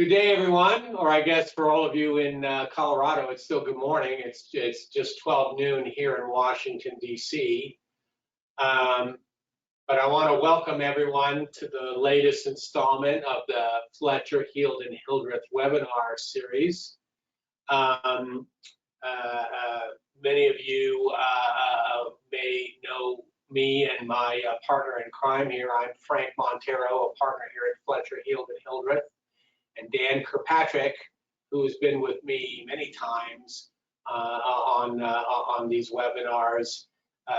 Good day, everyone, or I guess for all of you in Colorado, it's still good morning. It's just 12 noon here in Washington, D.C. But I want to welcome everyone to the latest installment of the Fletcher, Hildreth webinar series. Many of you may know me and my partner in crime here. I'm Frank Montero, a partner here at Fletcher, Hildreth. And Dan Kirkpatrick, who has been with me many times on these webinars,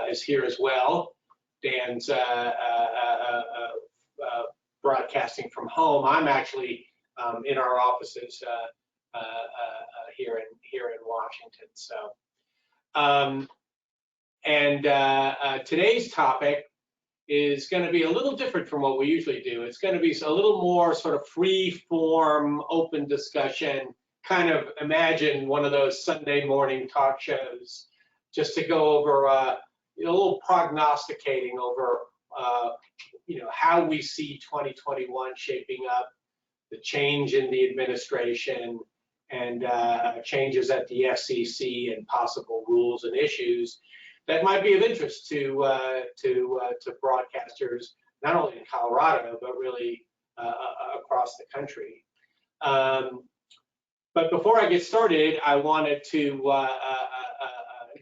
is here as well. Dan's broadcasting from home. I'm actually in our offices here in Washington. So, today's topic is going to be a little different from what we usually do. It's going to be a little more sort of free-form, open discussion, kind of imagine one of those Sunday morning talk shows, just to go over a little prognosticating over how we see 2021 shaping up, the change in the administration, and changes at the FCC and possible rules and issues that might be of interest to broadcasters, not only in Colorado, but really across the country. But before I get started, I wanted to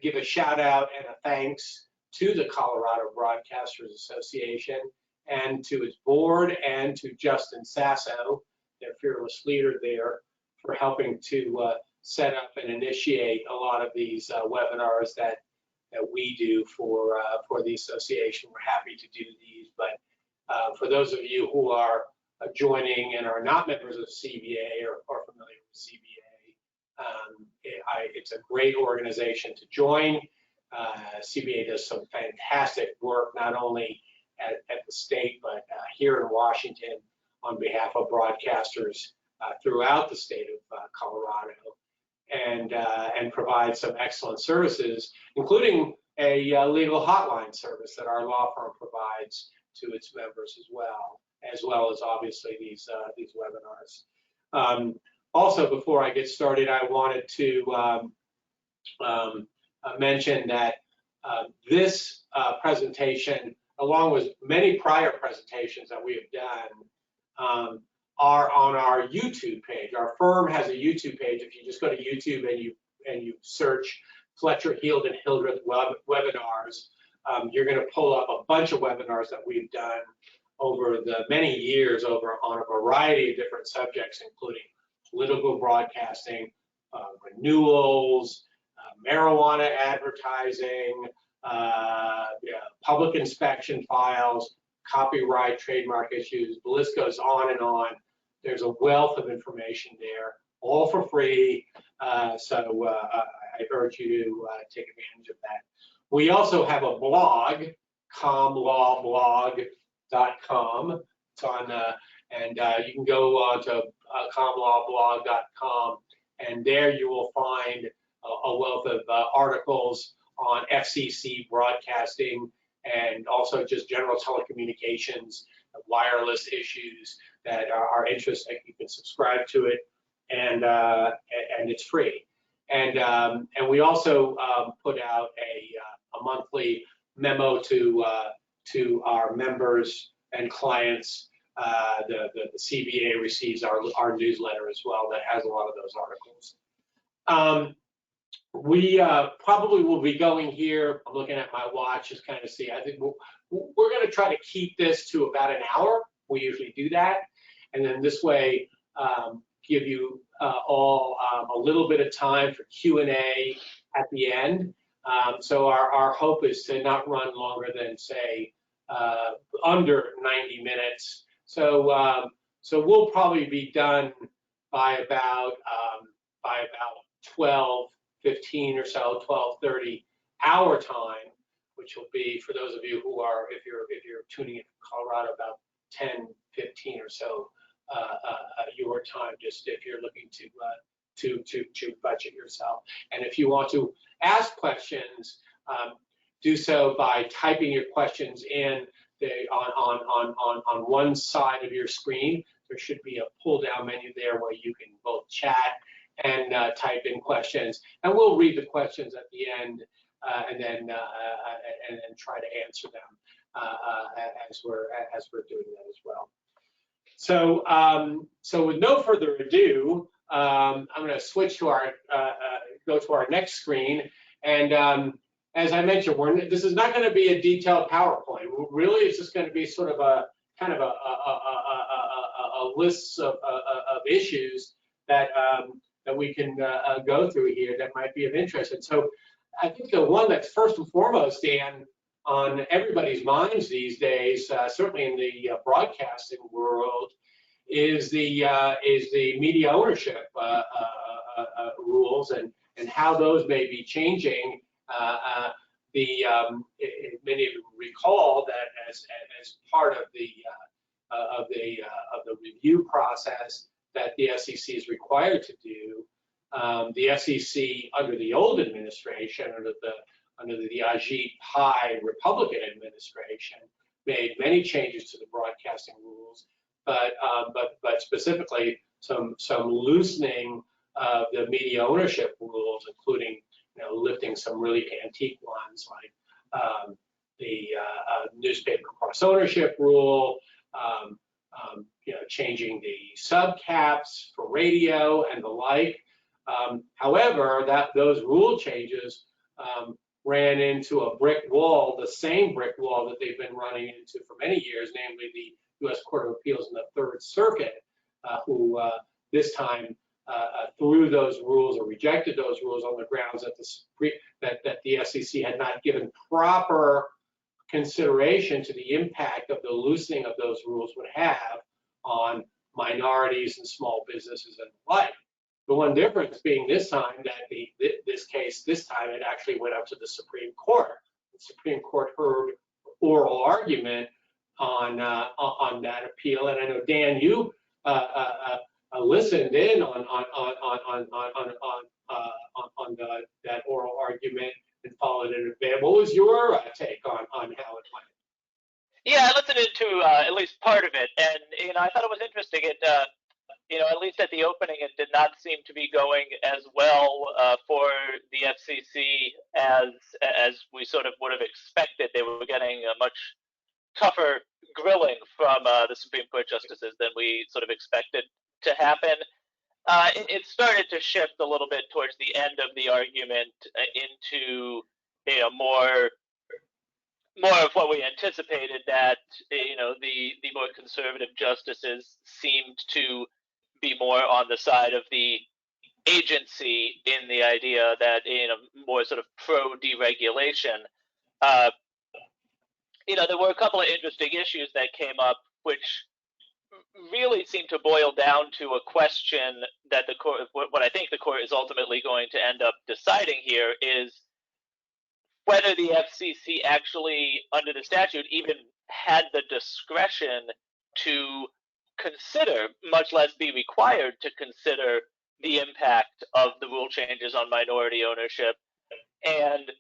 give a shout out and a thanks to the Colorado Broadcasters Association and to its board and to Justin Sasso, their fearless leader there, for helping to set up and initiate a lot of these webinars that we do for the association. We're happy to do these, but for those of you who are joining and are not members of CBA or familiar with CBA, it's a great organization to join. CBA does some fantastic work, not only at the state, but here in Washington on behalf of broadcasters throughout the state of Colorado. And provide some excellent services, including a legal hotline service that our law firm provides to its members as well as obviously these webinars. Also, before I get started, I wanted to mention that this presentation, along with many prior presentations that we have done, are on our YouTube page. Our firm has a YouTube page. If you just go to YouTube and you search Fletcher, Hildreth webinars, you're going to pull up a bunch of webinars that we've done over the many years on a variety of different subjects, including political broadcasting, renewals, marijuana advertising, public inspection files, copyright, trademark issues. The list goes on and on. There's a wealth of information there, all for free. So I urge you to take advantage of that. We also have a blog, comlawblog.com. It's on, and you can go to comlawblog.com, and there you will find a wealth of articles on FCC broadcasting and also just general telecommunications, wireless issues that are interesting. You can subscribe to it, and it's free. And we also put out a monthly memo to our members and clients. The CBA receives our newsletter as well that has a lot of those articles. We probably will be going here. I'm looking at my watch just kind of see. I think we're going to try to keep this to about an hour. We usually do that, and then this way give you all a little bit of time for Q&A at the end. So our hope is to not run longer than, say, under 90 minutes. So we'll probably be done by about 12:15 or so, 12:30 our time, which will be, for those of you who are, if you're tuning in from Colorado, about 10:15 or so your time, just if you're looking to budget yourself. And if you want to ask questions, do so by typing your questions in on one side of your screen. There should be a pull-down menu there where you can both chat and type in questions, and we'll read the questions at the end and then try to answer them as we're doing that as well. So so with no further ado, I'm going to switch to our go to our next screen, and as I mentioned, this is not going to be a detailed PowerPoint. Really, it's just going to be sort of a kind of a list of issues that that we can go through here that might be of interest. And so I think the one that's first and foremost, Dan, on everybody's minds these days, certainly in the broadcasting world, is the media ownership rules and how those may be changing. Many of you recall that as part of the review process that the SEC is required to do, the SEC under the old administration, under the Ajit Pai Republican administration, made many changes to the broadcasting rules, but specifically some loosening of the media ownership rules, including lifting some really antique ones like the newspaper cross ownership rule, changing the subcaps for radio and the like. However, those rule changes ran into a brick wall, the same brick wall that they've been running into for many years, namely the U.S. Court of Appeals in the Third Circuit, who this time threw those rules or rejected those rules on the grounds that the SEC had not given proper consideration to the impact of the loosening of those rules would have on minorities and small businesses and the like. The one difference being this time that this time it actually went up to the Supreme Court. The Supreme Court heard oral argument on that appeal, and I know Dan, you listened in on that oral argument and followed it a bit. What was your take on how it went? Yeah, I listened into at least part of it, and I thought it was interesting. It at least at the opening, it did not seem to be going as well for the FCC as we sort of would have expected. They were getting a much tougher grilling from the Supreme Court justices than we sort of expected to happen. It started to shift a little bit towards the end of the argument into more of what we anticipated, that the more conservative justices seemed to be more on the side of the agency in the idea that more sort of pro deregulation. There were a couple of interesting issues that came up, which really seem to boil down to a question that the court, what I think the court is ultimately going to end up deciding here, is whether the FCC actually, under the statute, even had the discretion to consider, much less be required to consider, the impact of the rule changes on minority ownership. And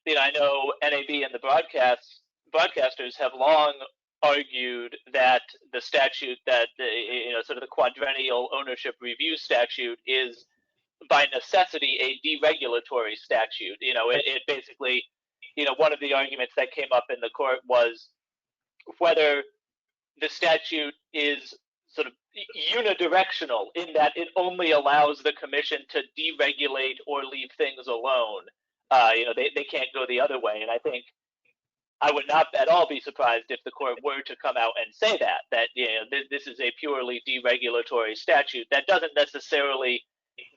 I know NAB and the broadcasters have long argued that the statute, that sort of the quadrennial ownership review statute, is by necessity a deregulatory statute. It basically, one of the arguments that came up in the court was whether the statute is sort of unidirectional in that it only allows the commission to deregulate or leave things alone. They can't go the other way. And I think I would not at all be surprised if the court were to come out and say that this is a purely deregulatory statute. That doesn't necessarily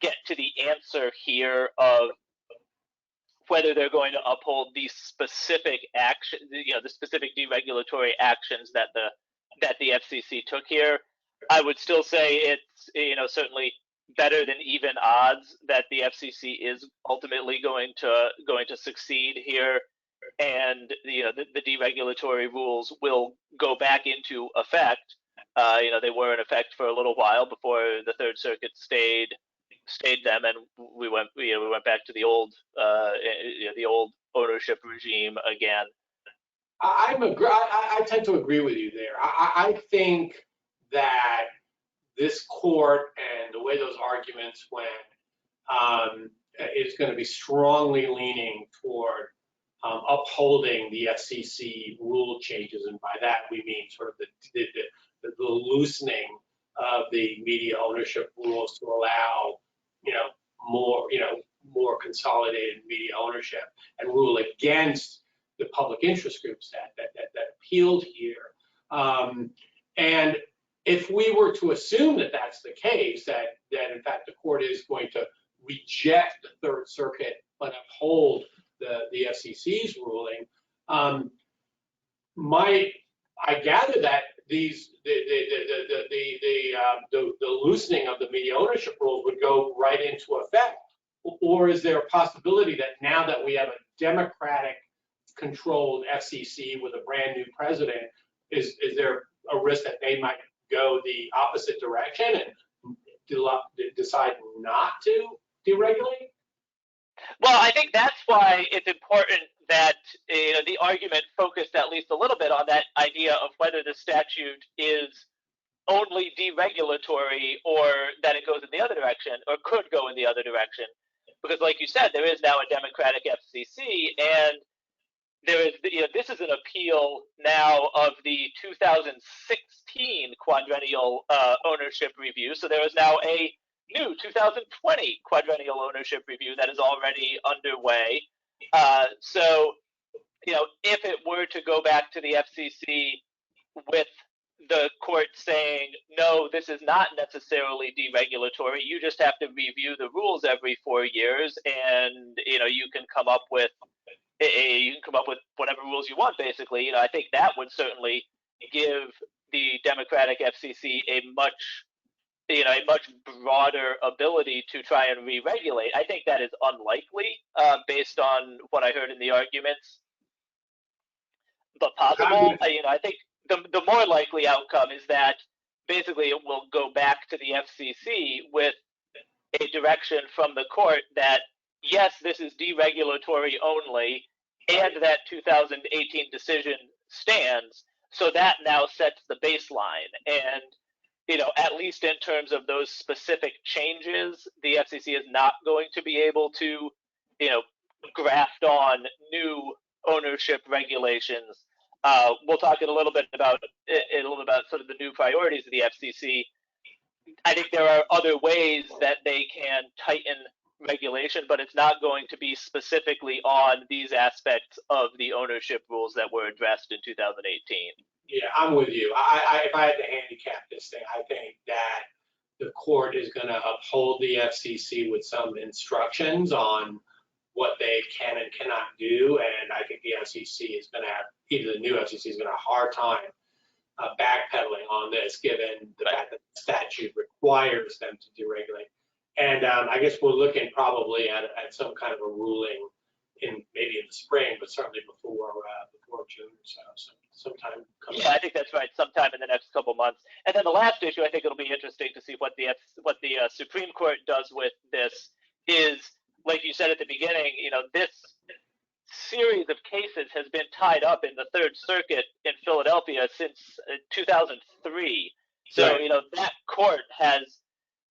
get to the answer here of whether they're going to uphold these specific action, the specific deregulatory actions that the FCC took here. I would still say it's certainly better than even odds that the FCC is ultimately going to succeed here, and the deregulatory rules will go back into effect. They were in effect for a little while before the Third Circuit stayed them, and we went back to the old ownership regime again. I tend to agree with you there. I think that this court and the way those arguments went is going to be strongly leaning toward upholding the FCC rule changes, and by that we mean sort of the loosening of the media ownership rules to allow, more consolidated media ownership, and rule against the public interest groups that appealed here. And if we were to assume that that's the case, that in fact the court is going to reject the Third Circuit but uphold the FCC's ruling, I gather that the loosening of the media ownership rules would go right into effect, or is there a possibility that now that we have a Democratic-controlled FCC with a brand new president, is there a risk that they might go the opposite direction and decide not to deregulate? Well, I think that's why it's important that the argument focused at least a little bit on that idea of whether the statute is only deregulatory or that it goes in the other direction or could go in the other direction. Because like you said, there is now a Democratic FCC, and there is, this is an appeal now of the 2016 quadrennial ownership review. So there is now a new 2020 quadrennial ownership review that is already underway. So, if it were to go back to the FCC with the court saying, no, this is not necessarily deregulatory, you just have to review the rules every 4 years, and you can come up with whatever rules you want, basically. I think that would certainly give the Democratic FCC a much broader ability to try and re-regulate. I think that is unlikely based on what I heard in the arguments, but possible. I think the more likely outcome is that basically it will go back to the FCC with a direction from the court that, yes, this is deregulatory only, and that 2018 decision stands. So that now sets the baseline. And, at least in terms of those specific changes, the FCC is not going to be able to, graft on new ownership regulations. We'll talk a little bit about sort of the new priorities of the FCC. I think there are other ways that they can tighten regulation, but it's not going to be specifically on these aspects of the ownership rules that were addressed in 2018. Yeah, I'm with you. If I had to handicap this thing, I think that the court is going to uphold the FCC with some instructions on what they can and cannot do, and I think the FCC is going to have, either the new FCC is going to have a hard time backpedaling on this, given the fact that the statute requires them to deregulate. And I guess we're looking probably at some kind of a ruling maybe in the spring, but certainly before June or so sometime coming. Yeah, I think that's right. Sometime in the next couple months. And then the last issue, I think it'll be interesting to see what the Supreme Court does with this. Is, like you said at the beginning, this series of cases has been tied up in the Third Circuit in Philadelphia since 2003. So Right. That court has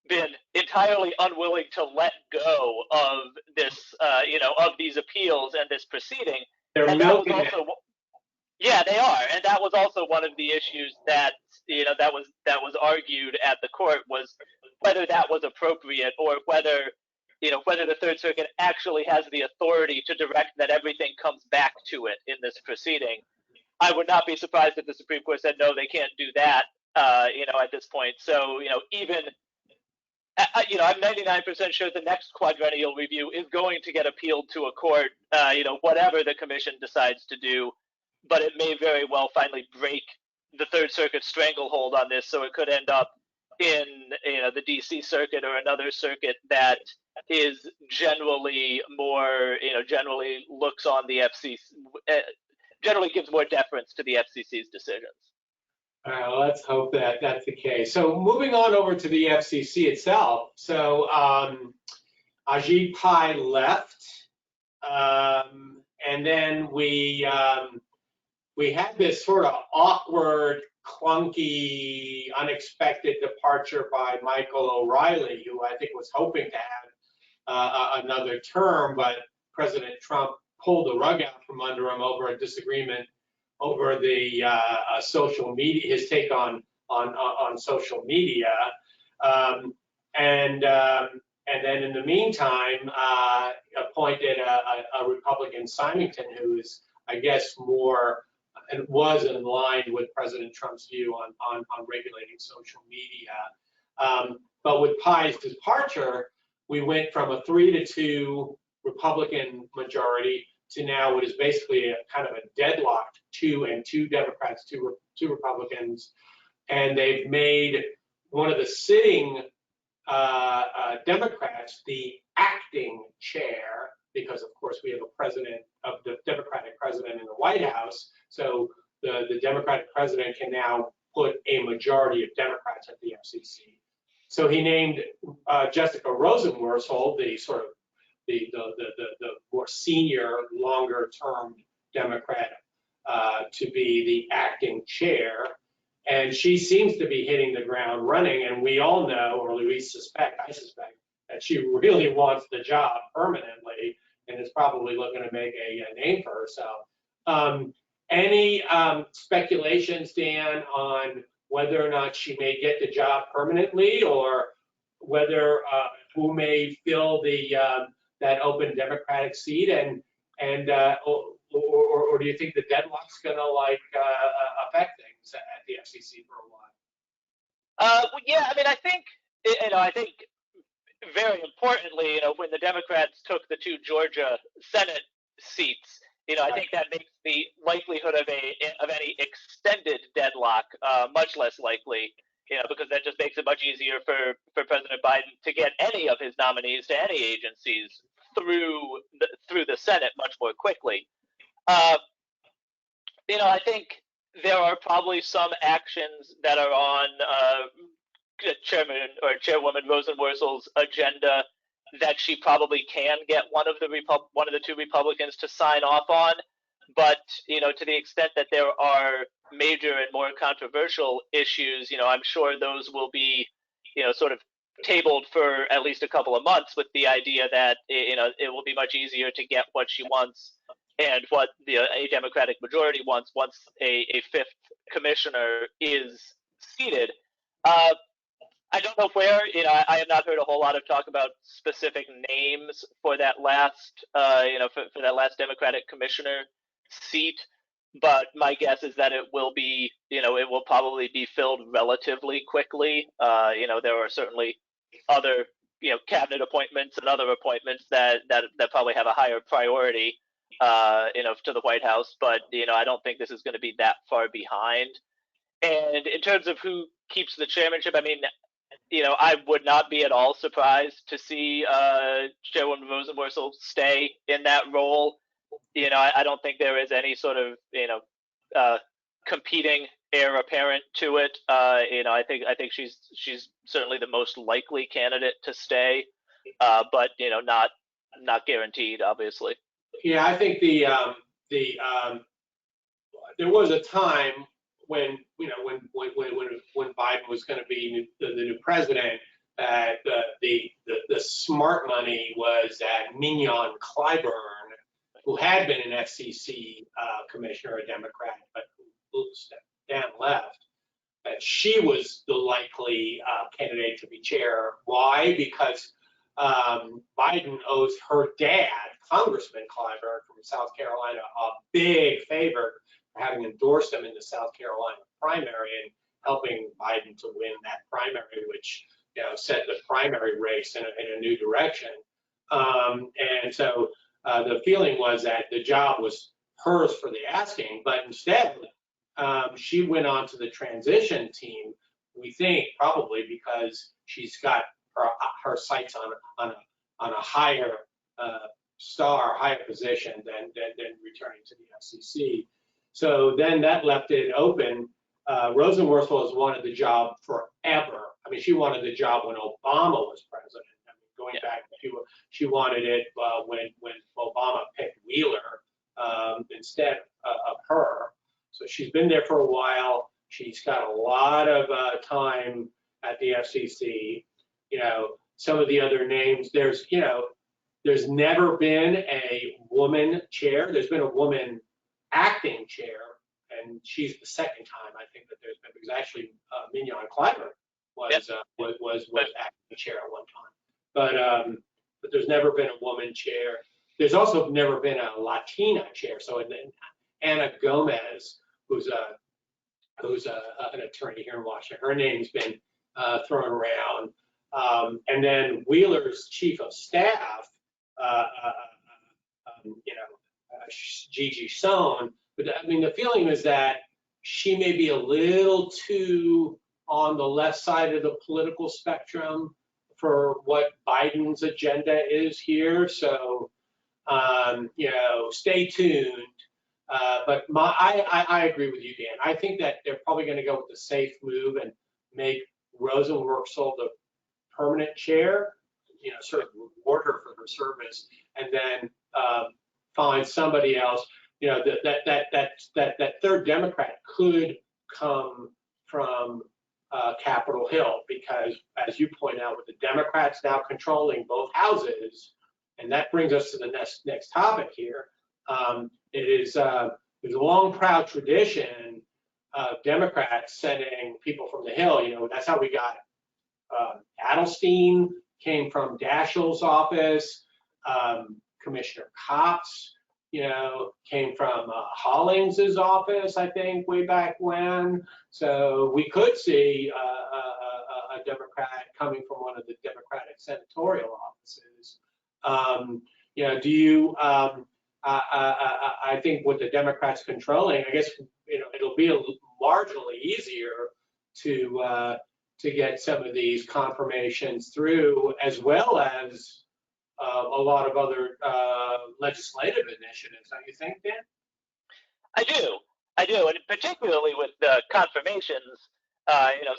been entirely unwilling to let go of this, of these appeals and this proceeding. They're And milking it. yeah, they are, and that was also one of the issues that that was argued at the court, was whether that was appropriate, or whether the Third Circuit actually has the authority to direct that everything comes back to it in this proceeding. I would not be surprised if the Supreme Court said no, they can't do that, at this point. So even I'm 99% sure the next quadrennial review is going to get appealed to a court, whatever the commission decides to do. But it may very well finally break the Third Circuit's stranglehold on this, so it could end up in the DC Circuit or another circuit that is generally more, generally looks on the FCC, generally gives more deference to the FCC's decisions. Let's hope that that's the case. So moving on over to the FCC itself. So Ajit Pai left, and then we had this sort of awkward clunky, unexpected departure by Michael O'Reilly, who I think was hoping to have another term, but President Trump pulled the rug out from under him over a disagreement over the social media, his take on social media, and then in the meantime appointed a Republican, Symington, who is, I guess, more and was in line with President Trump's view on regulating social media. But with Pai's departure, we went from a 3-2 Republican majority to now what is basically a kind of a deadlocked 2 Democrats, two Republicans, and they've made one of the sitting Democrats the acting chair, because of course we have a president of the Democratic president in the White House, so the Democratic president can now put a majority of Democrats at the FCC. So he named Jessica Rosenworcel, the sort of the more senior, longer-term Democrat, to be the acting chair, and she seems to be hitting the ground running. And we all know, or at least I suspect, that she really wants the job permanently, and is probably looking to make a name for herself. Any speculations, Dan, on whether or not she may get the job permanently, or whether who may fill the that open Democratic seat, or do you think the deadlock's going to affect things at the FCC for a while? Yeah, I mean, I think very importantly, when the Democrats took the 2 Georgia Senate seats, I think that makes the likelihood of any extended deadlock much less likely, because that just makes it much easier for President Biden to get any of his nominees to any agencies through the Senate much more quickly. I think there are probably some actions that are on Chairman or Chairwoman Rosenworcel's agenda that she probably can get one of the 2 Republicans to sign off on, but to the extent that there are major and more controversial issues, I'm sure those will be sort of tabled for at least a couple of months, with the idea that it will be much easier to get what she wants and what a Democratic majority wants once a 5th commissioner is seated. I don't know where, I have not heard a whole lot of talk about specific names for that last, for that last Democratic commissioner seat, but my guess is that it will be, it will probably be filled relatively quickly. There are certainly other, cabinet appointments and other appointments that probably have a higher priority, to the White House, but, I don't think this is going to be that far behind. And in terms of who keeps the chairmanship, I mean, I would not be at all surprised to see Chairwoman Rosenworcel stay in that role. I don't think there is any sort of competing heir apparent to it. I think she's certainly the most likely candidate to stay, but not guaranteed, obviously. Yeah, I think there was a time when when Biden was going to be the new president, the smart money was that Mignon Clyburn, who had been an FCC commissioner, a Democrat, but who stepped down, left. That she was the likely candidate to be chair. Why? Because Biden owes her dad, Congressman Clyburn from South Carolina, a big favor for having endorsed him in the South Carolina primary and helping Biden to win that primary, which set the primary race in a new direction. And so the feeling was that the job was hers for the asking, but instead she went on to the transition team. We think probably because she's got her sights on a higher higher position than returning to the FCC. So then that left it open. Rosenworcel has wanted the job forever. I mean, she wanted the job when Obama was president. I mean, going back, she wanted it when Obama picked Wheeler instead of her. So she's been there for a while. She's got a lot of time at the FCC. Some of the other names, there's never been a woman chair. There's been a woman acting chair, and she's the second time I think that there's been, because actually Mignon Clyburn was acting chair at one time. But there's never been a woman chair. There's also never been a Latina chair. So Ana Gomez, who's an attorney here in Washington, her name's been thrown around. And then Wheeler's chief of staff, Gigi Sohn. But I mean, the feeling is that she may be a little too on the left side of the political spectrum for what Biden's agenda is here. So, stay tuned. But I agree with you, Dan. I think that they're probably going to go with the safe move and make Rosenworcel the permanent chair, sort of reward her for her service, and then find somebody else. That third Democrat could come from Capitol Hill, because, as you point out, with the Democrats now controlling both houses, and that brings us to the next topic here. There's a long, proud tradition of Democrats sending people from the Hill. That's how we got Adelstein came from Daschle's office. Commissioner Cox, came from Hollings's office, I think, way back when. So we could see a Democrat coming from one of the Democratic senatorial offices. I think with the Democrats controlling, I guess it'll be marginally easier to get some of these confirmations through, as well as a lot of other legislative initiatives. Don't you think, Dan? I do, and particularly with the confirmations,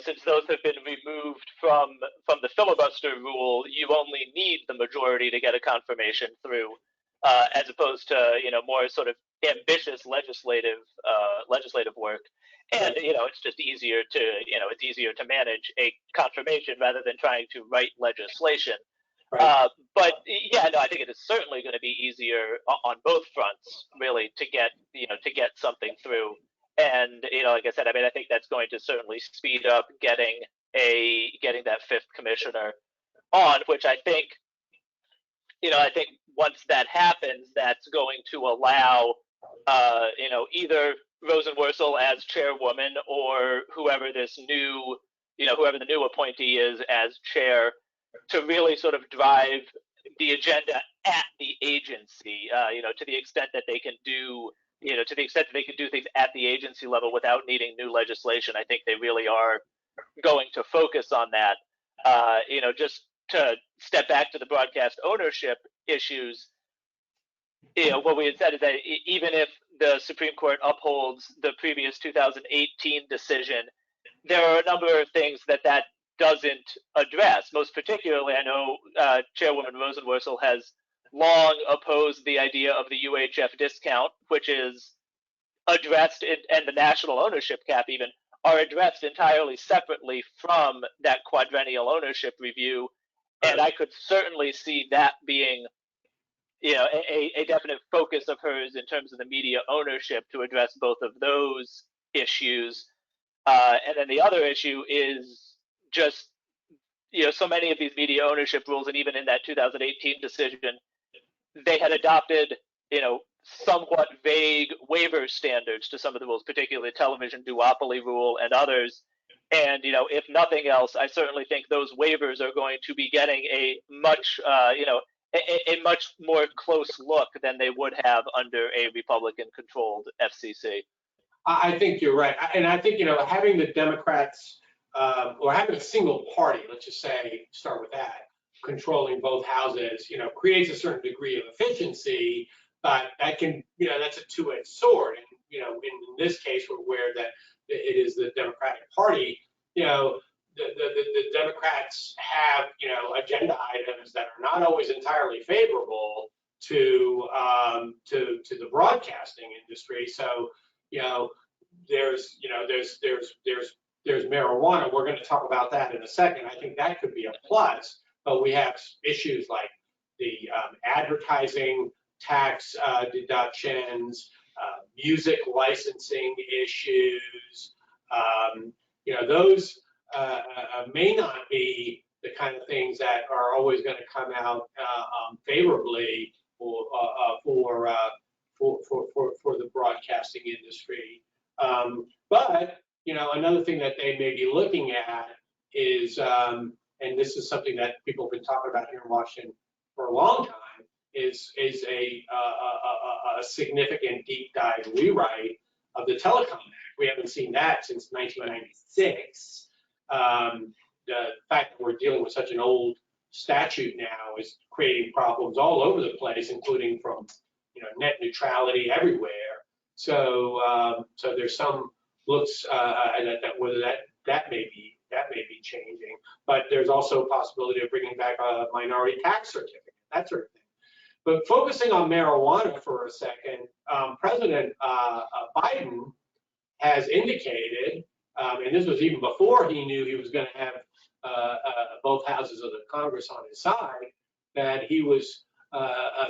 since those have been removed from the filibuster rule, you only need the majority to get a confirmation through, as opposed to more sort of ambitious legislative work. And it's just easier to manage a confirmation rather than trying to write legislation. Right. But yeah, no, I think it is certainly going to be easier on both fronts, really, to get something through. And like I said, I mean, I think that's going to certainly speed up getting that fifth commissioner on, which I think once that happens, that's going to allow either Rosenworcel as chairwoman, or whoever the new appointee is as chair, to really sort of drive the agenda at the agency, to the extent that they can do things at the agency level without needing new legislation. I think they really are going to focus on that. Just to step back to the broadcast ownership issues, what we had said is that even if the Supreme Court upholds the previous 2018 decision, there are a number of things that doesn't address. Most particularly, I know Chairwoman Rosenworcel has long opposed the idea of the UHF discount, which is addressed, and the national ownership cap even, are addressed entirely separately from that quadrennial ownership review. And I could certainly see that being a definite focus of hers in terms of the media ownership, to address both of those issues. And then the other issue is just, so many of these media ownership rules, and even in that 2018 decision, they had adopted, somewhat vague waiver standards to some of the rules, particularly the television duopoly rule and others. And, if nothing else, I certainly think those waivers are going to be getting a much, a much more close look than they would have under a Republican-controlled FCC. I think you're right. And I think, having the Democrats, or having a single party, let's just say, start with that, controlling both houses, creates a certain degree of efficiency, but that can, that's a two-edged sword. And, in this case, we're aware that it is the Democratic Party, the Democrats have, agenda items that are not always entirely favorable to the broadcasting industry. So, there's marijuana. We're going to talk about that in a second. I think that could be a plus, but we have issues like the advertising tax deductions, music licensing issues. Those may not be the kind of things that are always going to come out favorably for the broadcasting industry. But another thing that they may be looking at is, and this is something that people have been talking about here in Washington for a long time, is a significant deep dive rewrite of the Telecom Act. We haven't seen that since 1996. The fact that we're dealing with such an old statute now is creating problems all over the place, including from net neutrality everywhere. So there's some looks that whether that may be changing, but there's also a possibility of bringing back a minority tax certificate, that sort of thing. But focusing on marijuana for a second, President Biden has indicated, and this was even before he knew he was going to have both houses of the Congress on his side, that he was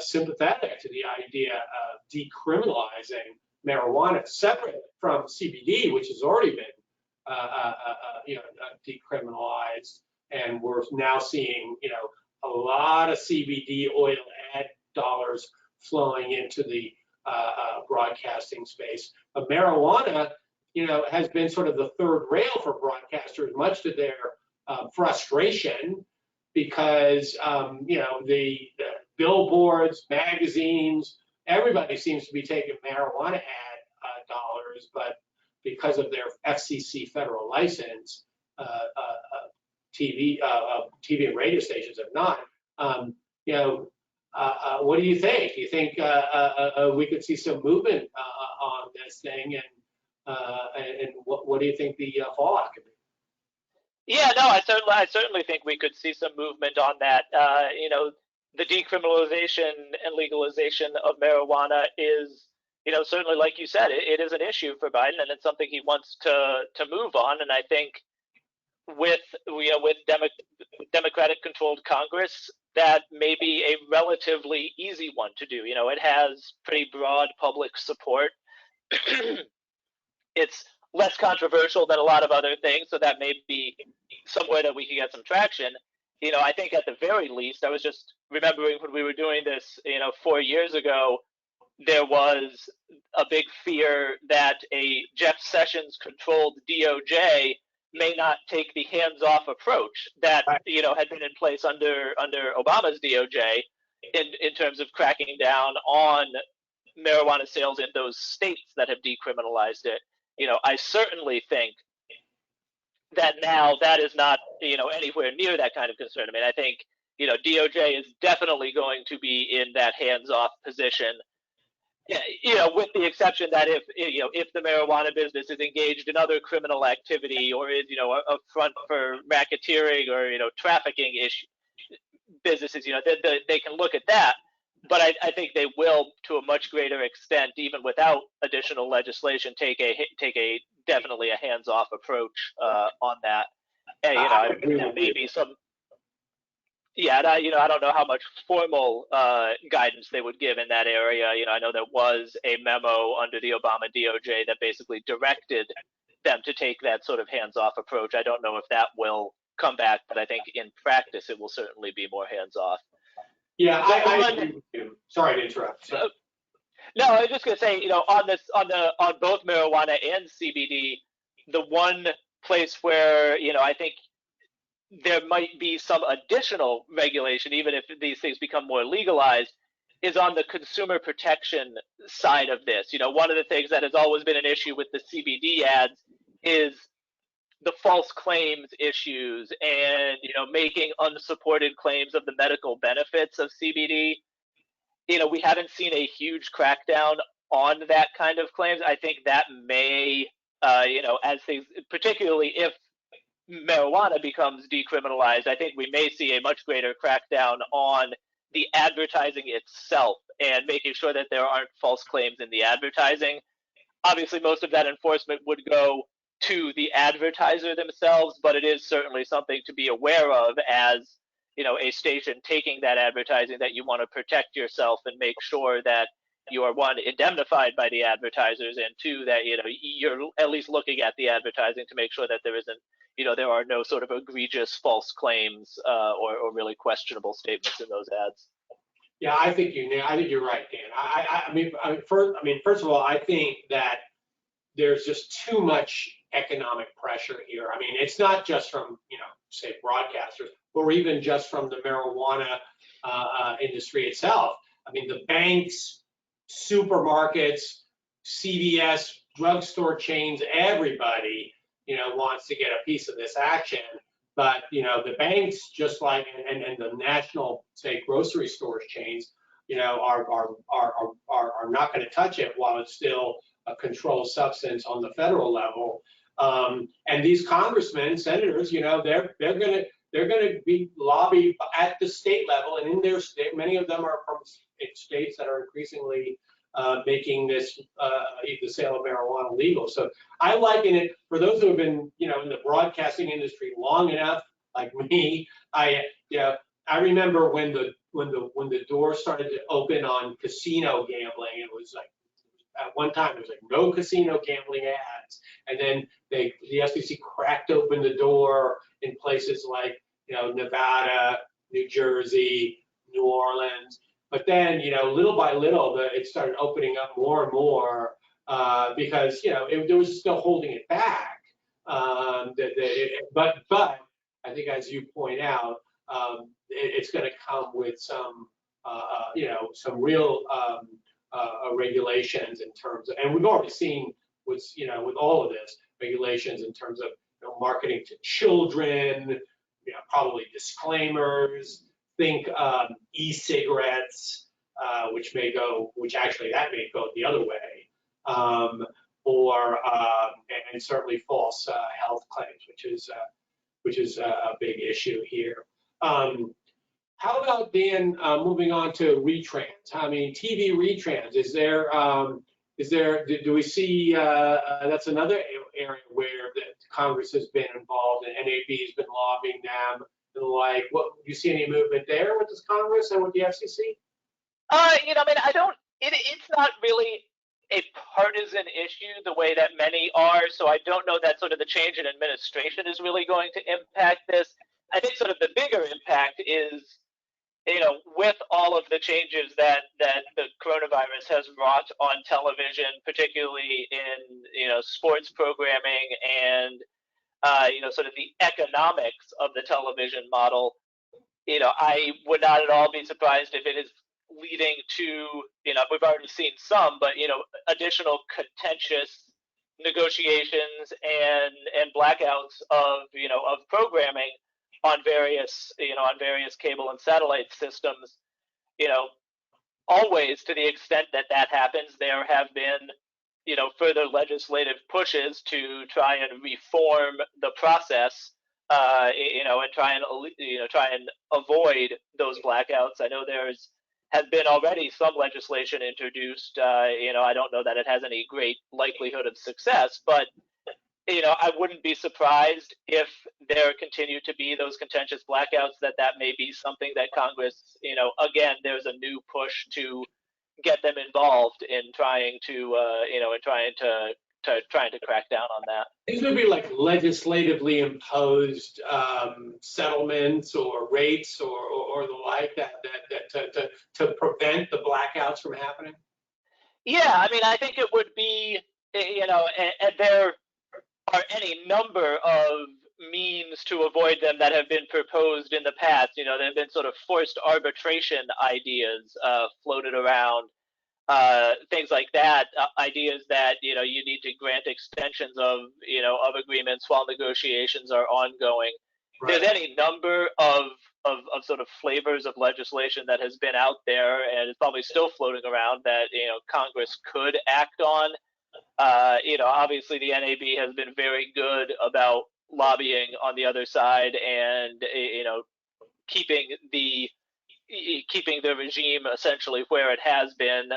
sympathetic to the idea of decriminalizing marijuana, separate from CBD, which has already been decriminalized, and we're now seeing a lot of CBD oil ad dollars flowing into the broadcasting space. But marijuana, has been sort of the third rail for broadcasters, much to their frustration, because the billboards, magazines, everybody seems to be taking marijuana ad dollars, but because of their FCC federal license, TV and radio stations have not. What do you think? Do you think we could see some movement on this thing, and what do you think the fallout could be? Yeah, no, I certainly think we could see some movement on that. The decriminalization and legalization of marijuana is, certainly, like you said, it is an issue for Biden, and it's something he wants to move on. And I think with Democratic-controlled Congress, that may be a relatively easy one to do. It has pretty broad public support. It's less controversial than a lot of other things, so that may be somewhere that we can get some traction. I think at the very least, I was just remembering when we were doing this, 4 years ago, there was a big fear that a Jeff Sessions-controlled DOJ may not take the hands-off approach that had been in place under Obama's DOJ in terms of cracking down on marijuana sales in those states that have decriminalized it. I certainly think that now that is not anywhere near that kind of concern. I mean, I think DOJ is definitely going to be in that hands-off position. With the exception that if the marijuana business is engaged in other criminal activity or is a front for racketeering or trafficking businesses, they can look at that. But I think they will, to a much greater extent, even without additional legislation, take a definitely a hands-off approach on that. And, maybe some. Yeah, I don't know how much formal guidance they would give in that area. I know there was a memo under the Obama DOJ that basically directed them to take that sort of hands-off approach. I don't know if that will come back, but I think in practice it will certainly be more hands-off. Yeah, I agree with you. Sorry to interrupt. No, I was just going to say, on both marijuana and CBD, the one place where I think there might be some additional regulation, even if these things become more legalized, is on the consumer protection side of this. One of the things that has always been an issue with the CBD ads is the false claims issues and, making unsupported claims of the medical benefits of CBD. We haven't seen a huge crackdown on that kind of claims. I think that may, as things, particularly if marijuana becomes decriminalized, I think we may see a much greater crackdown on the advertising itself and making sure that there aren't false claims in the advertising. obviously most of that enforcement would go to the advertiser themselves, but it is certainly something to be aware of as, a station taking that advertising, that you want to protect yourself and make sure that you are, one, indemnified by the advertisers, and two, that you're at least looking at the advertising to make sure that there isn't, there are no sort of egregious false claims or really questionable statements in those ads. Yeah, I think you're right, Dan. First of all, I think that there's just too much economic pressure here. I mean, it's not just from, say, broadcasters, or even just from the marijuana industry itself. I mean, the banks, supermarkets, CVS, drugstore chains, everybody, wants to get a piece of this action. But, the banks, just like, and the national, say, grocery stores chains, are not going to touch it while it's still a controlled substance on the federal level. And these congressmen, senators, they're going to be lobbied at the state level, and in their state, many of them are from states that are increasingly making this the sale of marijuana legal. So I liken it, for those who have been, in the broadcasting industry long enough, like me. I remember when the doors started to open on casino gambling. It was like, at one time there was like no casino gambling ads, and then the FCC cracked open the door in places like Nevada, New Jersey, New Orleans. But then, little by little, it started opening up more and more because, there was still holding it back. But I think, as you point out, it's going to come with some, some real regulations in terms of, and we've already seen with all of this, regulations in terms of marketing to children, probably disclaimers. Think e-cigarettes, which actually that may go the other way, and certainly false health claims, which is a big issue here. How about, Dan, moving on to retrans? I mean, TV retrans. Do we see that's another area where the Congress has been involved, and NAB has been lobbying them. Like, do you see any movement there with this Congress and with the FCC? It's not really a partisan issue the way that many are, so I don't know that sort of the change in administration is really going to impact this. I think sort of the bigger impact is, with all of the changes that the coronavirus has wrought on television, particularly in, sports programming and sort of the economics of the television model, I would not at all be surprised if it is leading to, we've already seen some, but, additional contentious negotiations and blackouts of programming on various cable and satellite systems. Always, to the extent that happens, there have been further legislative pushes to try and reform the process, and try and avoid those blackouts. I know has been already some legislation introduced. I don't know that it has any great likelihood of success, but I wouldn't be surprised if there continue to be those contentious blackouts. That may be something that Congress, again, there's a new push to get them involved in trying to crack down on that. These would be like legislatively imposed settlements or rates or the like that to prevent the blackouts from happening. Yeah, I think it would be, and there are any number of means to avoid them that have been proposed in the past. There have been sort of forced arbitration ideas floated around, things like that, ideas that, you need to grant extensions of agreements while negotiations are ongoing. Right. There's any number of sort of flavors of legislation that has been out there and is probably still floating around that, Congress could act on. Obviously the NAB has been very good about lobbying on the other side and, keeping the keeping the regime essentially where it has been,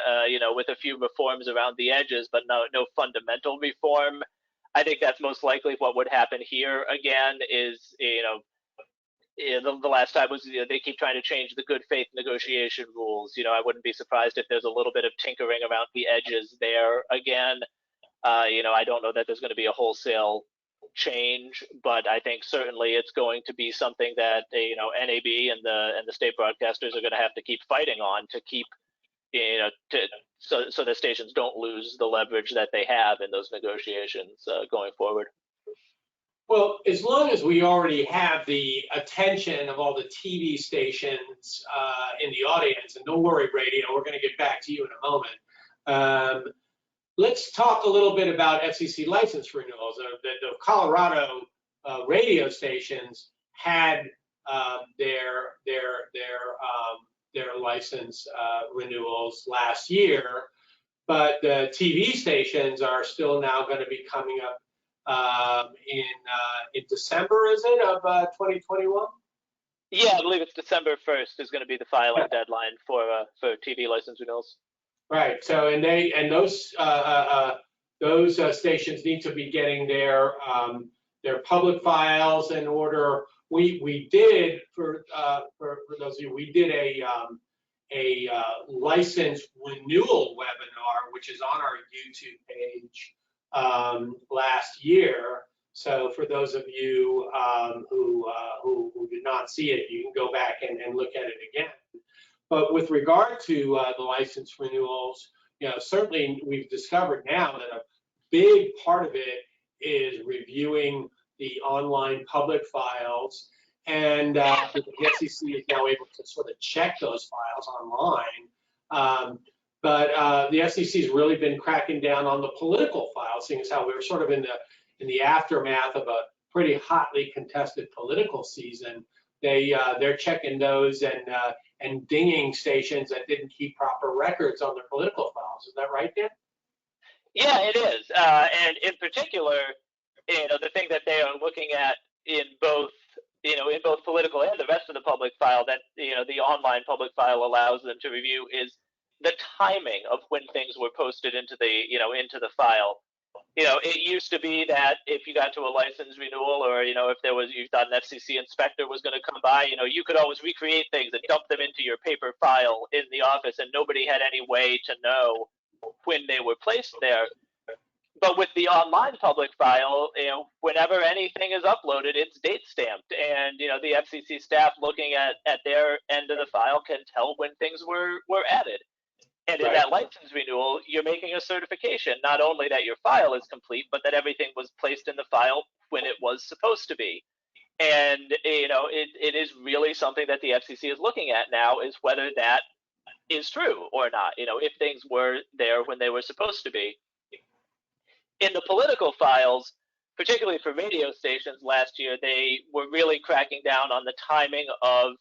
with a few reforms around the edges, but no fundamental reform. I think that's most likely what would happen here again is, the last time was, they keep trying to change the good faith negotiation rules. I wouldn't be surprised if there's a little bit of tinkering around the edges there again. I don't know that there's going to be a wholesale change, but I think certainly it's going to be something that NAB and the state broadcasters are going to have to keep fighting on to keep so the stations don't lose the leverage that they have in those negotiations going forward. Well, as long as we already have the attention of all the TV stations in the audience, and don't worry, Brady, we're going to get back to you in a moment. Let's talk a little bit about FCC license renewals. The Colorado radio stations had their license renewals last year, but the TV stations are still now going to be coming up in December, is it, of 2021? Yeah, I believe it's December 1st is going to be the filing deadline for TV license renewals. Right. So those stations need to be getting their public files in order. We did for those of you, we did a license renewal webinar, which is on our YouTube page last year. So for those of you who did not see it, you can go back and look at it again. But with regard to the license renewals, certainly we've discovered now that a big part of it is reviewing the online public files, and the FCC is now able to sort of check those files online. But the FCC has really been cracking down on the political files, seeing as how we were sort of in the aftermath of a pretty hotly contested political season. They're checking those and dinging stations that didn't keep proper records on their political files. Is that right, Dan? Yeah, it is. And in particular, the thing that they are looking at in both political and the rest of the public file that, the online public file allows them to review is the timing of when things were posted into the file. It used to be that if you got to a license renewal, or if you thought an FCC inspector was going to come by, you could always recreate things and dump them into your paper file in the office, and nobody had any way to know when they were placed there. But with the online public file, whenever anything is uploaded, it's date stamped, and the FCC staff looking at their end of the file can tell when things were added. And in that license renewal, you're making a certification, not only that your file is complete, but that everything was placed in the file when it was supposed to be. And, it is really something that the FCC is looking at now, is whether that is true or not, if things were there when they were supposed to be. In the political files, particularly for radio stations last year, they were really cracking down on the timing of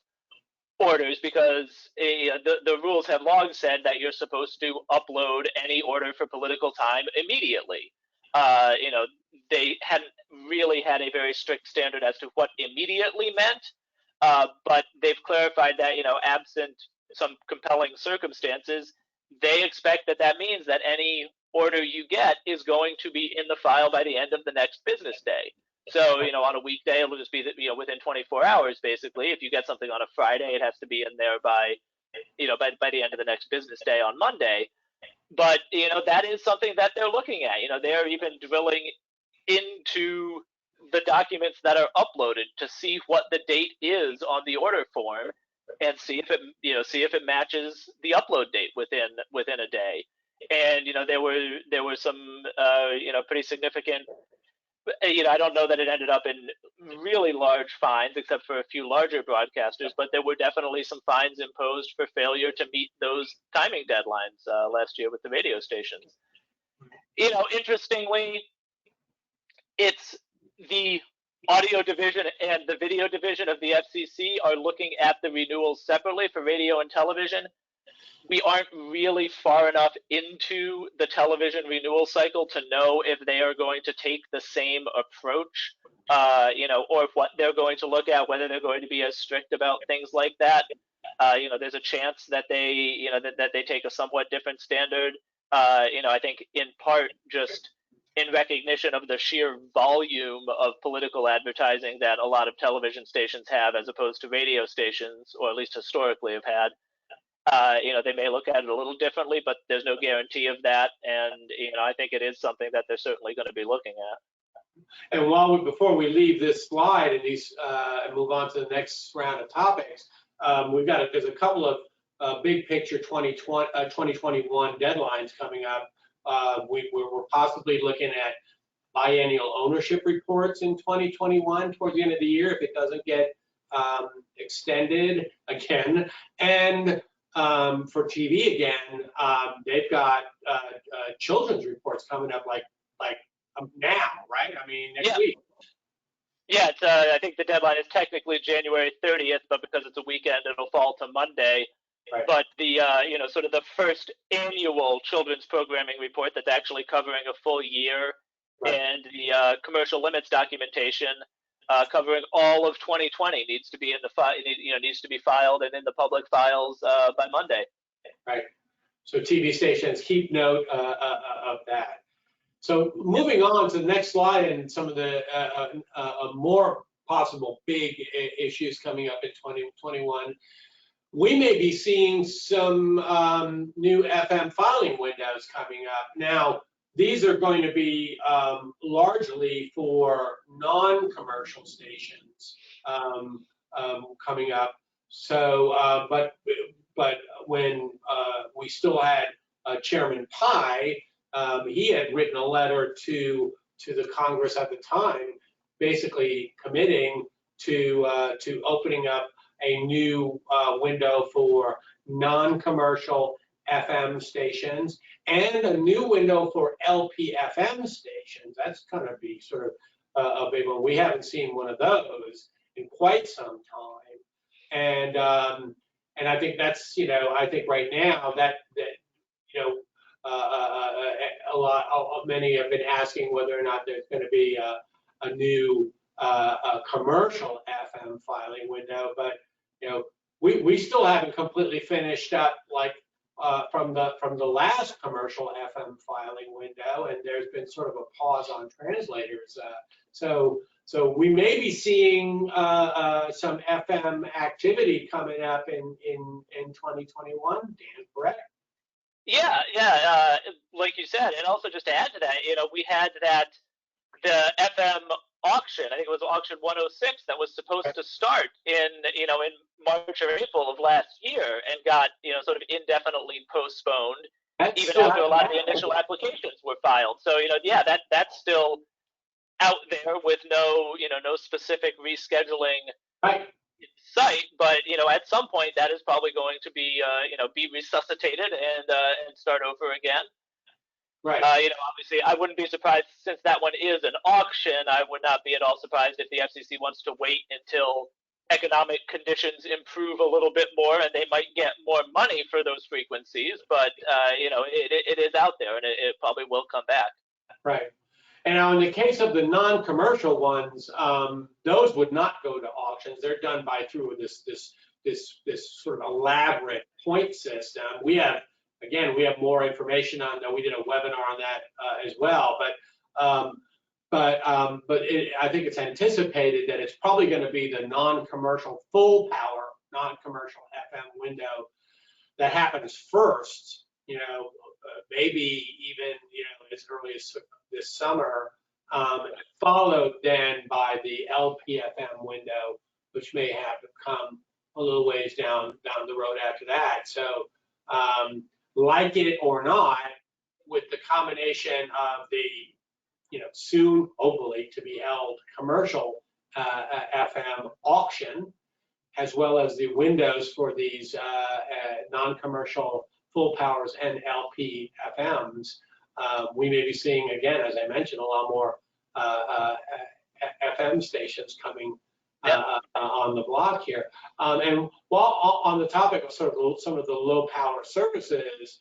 orders, because the rules have long said that you're supposed to upload any order for political time immediately. They hadn't really had a very strict standard as to what immediately meant, but they've clarified that, absent some compelling circumstances, they expect that means that any order you get is going to be in the file by the end of the next business day. So, on a weekday, it'll just be that, within 24 hours, basically. If you get something on a Friday, it has to be in there by the end of the next business day on Monday. But, that is something that they're looking at. They're even drilling into the documents that are uploaded to see what the date is on the order form, and see if it matches the upload date within a day. And, there were some, pretty significant, I don't know that it ended up in really large fines, except for a few larger broadcasters, but there were definitely some fines imposed for failure to meet those timing deadlines last year with the radio stations. Interestingly, it's the audio division and the video division of the FCC are looking at the renewals separately for radio and television. We aren't really far enough into the television renewal cycle to know if they are going to take the same approach, or if what they're going to look at, whether they're going to be as strict about things like that. there's a chance that they, that they take a somewhat different standard. I think in part just in recognition of the sheer volume of political advertising that a lot of television stations have, as opposed to radio stations, or at least historically have had. They may look at it a little differently, but there's no guarantee of that. And, I think it is something that they're certainly going to be looking at. And before we leave this slide and and move on to the next round of topics, there's a couple of big picture 2021 deadlines coming up. We're possibly looking at biennial ownership reports in 2021 towards the end of the year if it doesn't get extended again. And for TV again, they've got children's reports coming up like now, right? I mean, next week. Yeah, I think the deadline is technically January 30th, but because it's a weekend, it'll fall to Monday. Right. But the sort of the first annual children's programming report that's actually covering a full year, right, and the commercial limits documentation covering all of 2020 needs to be needs to be filed and in the public files by Monday. Right. So TV stations keep note of that. So moving on to the next slide and some of the more possible big issues coming up in 2021. We may be seeing some new FM filing windows coming up. Now, these are going to be largely for non-commercial stations coming up. So, but when we still had Chairman Pai, he had written a letter to the Congress at the time, basically committing to opening up a new window for non-commercial FM stations and a new window for LPFM stations. That's going to be sort of a big one. We haven't seen one of those in quite some time, and I think that's I think right now that many have been asking whether or not there's going to be a new commercial FM filing window, but we still haven't completely finished up from the last commercial FM filing window, and there's been sort of a pause on translators. So we may be seeing some FM activity coming up in 2021. Dan, correct? Yeah, like you said, and also just to add to that, we had the FM auction. I think it was auction 106 that was supposed to start in March or April of last year and got sort of indefinitely postponed, even after a lot of the initial applications were filed. So that's still out there with no specific rescheduling in sight. But at some point that is probably going to be be resuscitated and start over again. Right. Obviously, I wouldn't be surprised, since that one is an auction, I would not be at all surprised if the FCC wants to wait until economic conditions improve a little bit more and they might get more money for those frequencies. But, it is out there, and it probably will come back. Right. And now in the case of the non-commercial ones, those would not go to auctions. They're done through this sort of elaborate point system. We have more information on that. We did a webinar on that as well. But I think it's anticipated that it's probably going to be the non-commercial full power, non-commercial FM window that happens first. Maybe even as early as this summer, followed then by the LPFM window, which may have to come a little ways down the road after that. So. Like it or not, with the combination of the, soon hopefully to be held commercial FM auction, as well as the windows for these non-commercial full powers and LPFMs, we may be seeing, again, as I mentioned, a lot more FM stations coming on the block here. And while on the topic of sort of some of the low power services,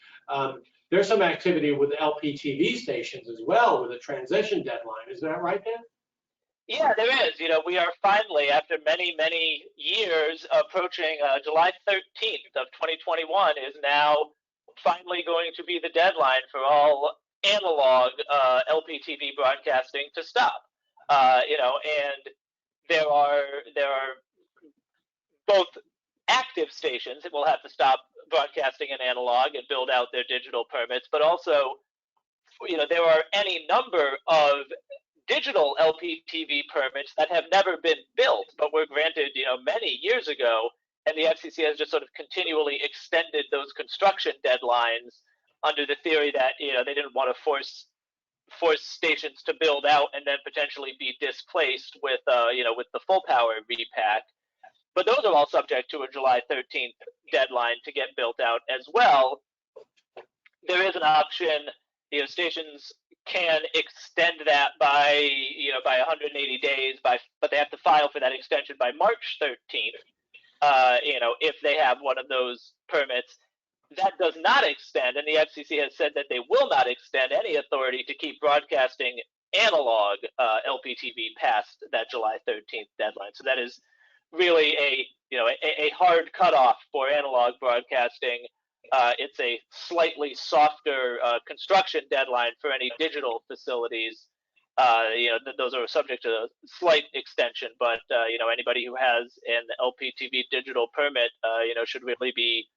there's some activity with LPTV stations as well with a transition deadline. Isn't that right, Dan? Yeah, there is. We are finally, after many, many years, approaching July 13th of 2021 is now finally going to be the deadline for all analog LPTV broadcasting to stop. And there are both active stations that will have to stop broadcasting in analog and build out their digital permits, but also, there are any number of digital LPTV permits that have never been built, but were granted, many years ago, and the FCC has just sort of continually extended those construction deadlines under the theory that they didn't want to force stations to build out and then potentially be displaced with with the full power repack. But those are all subject to a July 13th deadline to get built out as well. There is an option, stations can extend that by 180 days, but they have to file for that extension by March 13th. If they have one of those permits. That does not extend, and the FCC has said that they will not extend any authority to keep broadcasting analog LPTV past that July 13th deadline. So that is really a hard cutoff for analog broadcasting. It's a slightly softer construction deadline for any digital facilities. Those are subject to a slight extension, but anybody who has an LPTV digital permit, should really be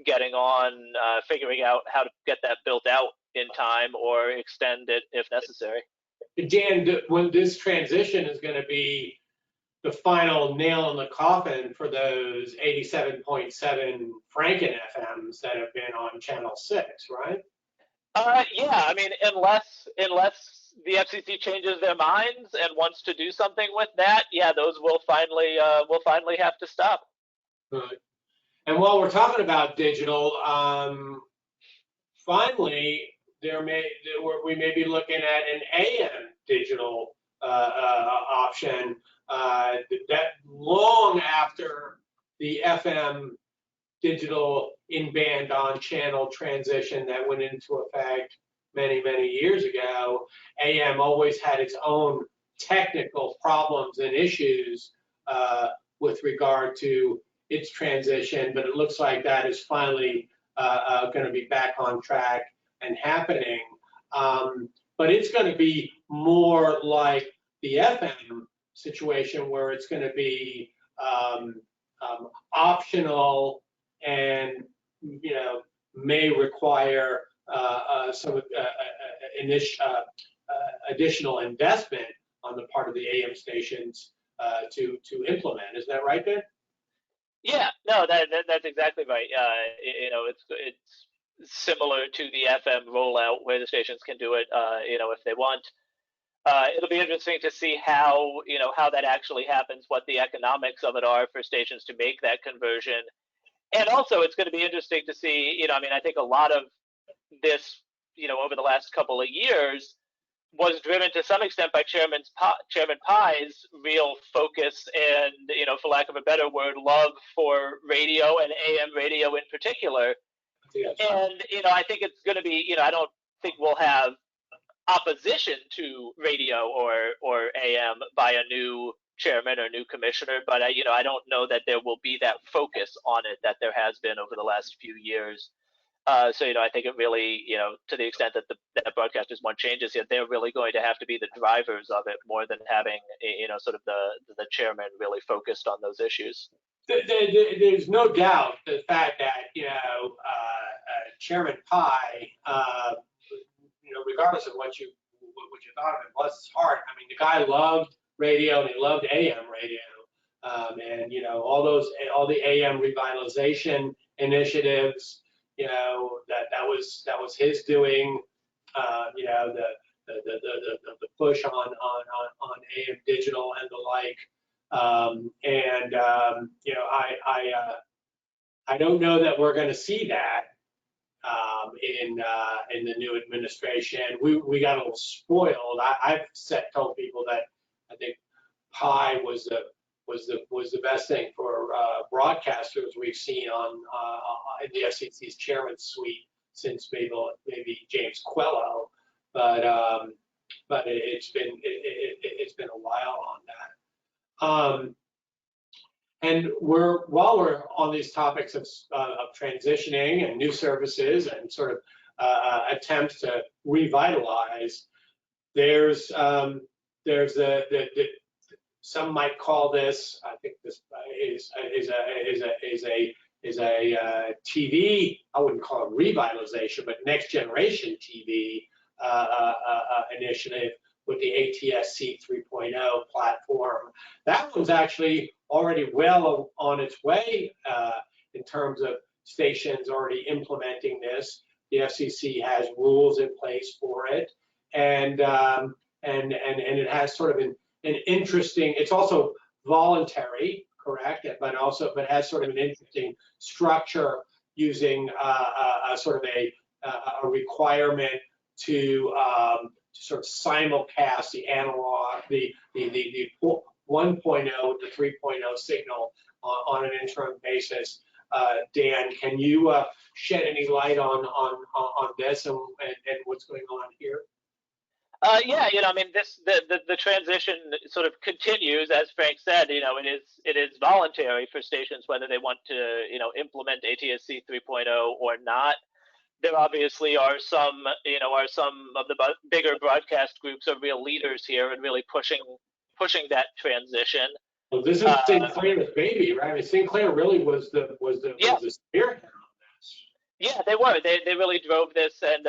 getting on figuring out how to get that built out in time or extend it if necessary. Dan, when this transition is going to be the final nail in the coffin for those 87.7 Franken FMs that have been on Channel 6, right? Yeah, I mean, unless the FCC changes their minds and wants to do something with that, yeah, those will finally have to stop. Right. And while we're talking about digital, finally, we may be looking at an AM digital option that long after the FM digital in-band on-channel transition that went into effect many, many years ago, AM always had its own technical problems and issues with regard to its transition, but it looks like that is finally going to be back on track and happening. But it's going to be more like the FM situation where it's going to be optional and may require some additional investment on the part of the AM stations to implement. Is that right, Ben? Yeah, no, that's exactly right. It's similar to the FM rollout where the stations can do it, if they want. It'll be interesting to see how that actually happens, what the economics of it are for stations to make that conversion. And also, it's going to be interesting to see, I think a lot of this, over the last couple of years was driven to some extent by Chairman Pai's real focus and, for lack of a better word, love for radio and AM radio in particular. And, I think it's going to be, I don't think we'll have opposition to radio or AM by a new chairman or new commissioner, but I don't know that there will be that focus on it that there has been over the last few years. So I think it really, to the extent that that broadcasters want changes here, they're really going to have to be the drivers of it more than having sort of the chairman really focused on those issues. There's no doubt the fact that Chairman Pai, regardless of what you thought of him, bless his heart. I mean, the guy loved radio and he loved AM radio, and all the AM revitalization initiatives. That was his doing. The push on AM digital and the like. I don't know that we're going to see that in the new administration. We got a little spoiled. I've told people that I think Pi was the best thing for broadcasters we've seen in the FCC's chairman's suite since maybe James Quello, but it's it's been a while on that. And while we're on these topics of transitioning and new services and sort of attempts to revitalize, there's some might call this, I think this is a TV, I wouldn't call it revitalization, but next generation TV initiative with the ATSC 3.0 platform. That one's actually already well on its way in terms of stations already implementing this. The FCC has rules in place for it, and it has sort of an interesting. It's also voluntary, correct? But has sort of an interesting structure using sort of a requirement to sort of simulcast the analog, the 1.0 to 3.0 signal on an interim basis. Dan, can you shed any light on this and what's going on here? Yeah, I mean, the transition sort of continues, as Frank said. It is voluntary for stations whether they want to, implement ATSC 3.0 or not. There obviously are some of the bigger broadcast groups are real leaders here and really pushing that transition. Well, this is Sinclair's baby, right? I mean, Sinclair really was the spearhead on this. Yeah, they were. They really drove this, and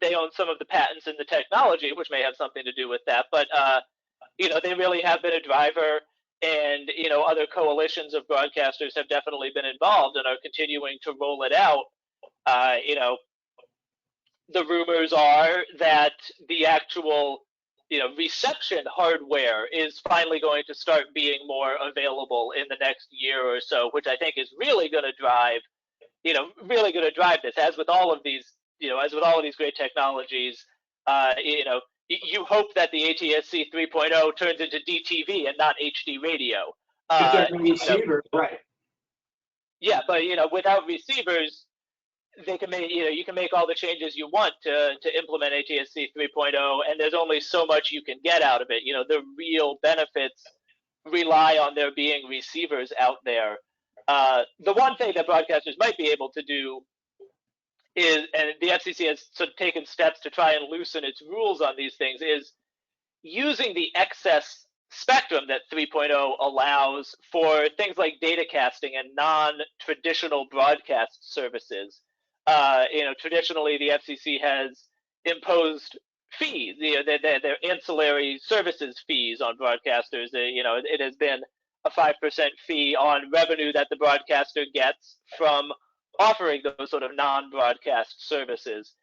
they own some of the patents in the technology, which may have something to do with that. But they really have been a driver, and other coalitions of broadcasters have definitely been involved and are continuing to roll it out. The rumors are that the actual reception hardware is finally going to start being more available in the next year or so, which I think is really going to drive this. As with all of these great technologies, you hope that the ATSC 3.0 turns into DTV and not HD radio. Receivers, right? Yeah, but without receivers, they can make you can make all the changes you want to implement ATSC 3.0, and there's only so much you can get out of it. The real benefits rely on there being receivers out there. The one thing that broadcasters might be able to do is, and the FCC has sort of taken steps to try and loosen its rules on these things, is using the excess spectrum that 3.0 allows for things like data casting and non-traditional broadcast services. Traditionally the FCC has imposed fees, their ancillary services fees on broadcasters. It has been a 5% fee on revenue that the broadcaster gets from offering those sort of non-broadcast services.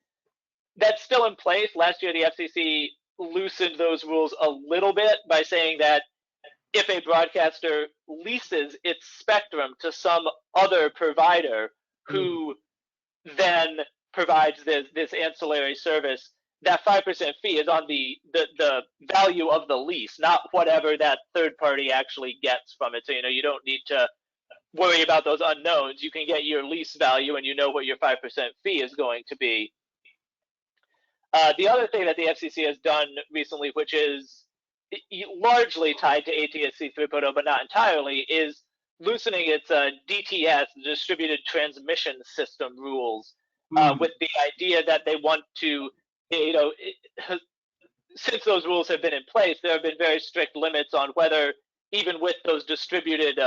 That's still in place. Last year, the FCC loosened those rules a little bit by saying that if a broadcaster leases its spectrum to some other provider who then provides this ancillary service, that 5% fee is on the value of the lease, not whatever that third party actually gets from it. So you don't need to worry about those unknowns. You can get your lease value, and you know what your 5% fee is going to be. The other thing that the FCC has done recently, which is largely tied to ATSC 3.0 but not entirely, is loosening its DTS, distributed transmission system rules, with the idea that they want to, since those rules have been in place, there have been very strict limits on whether, even with those distributed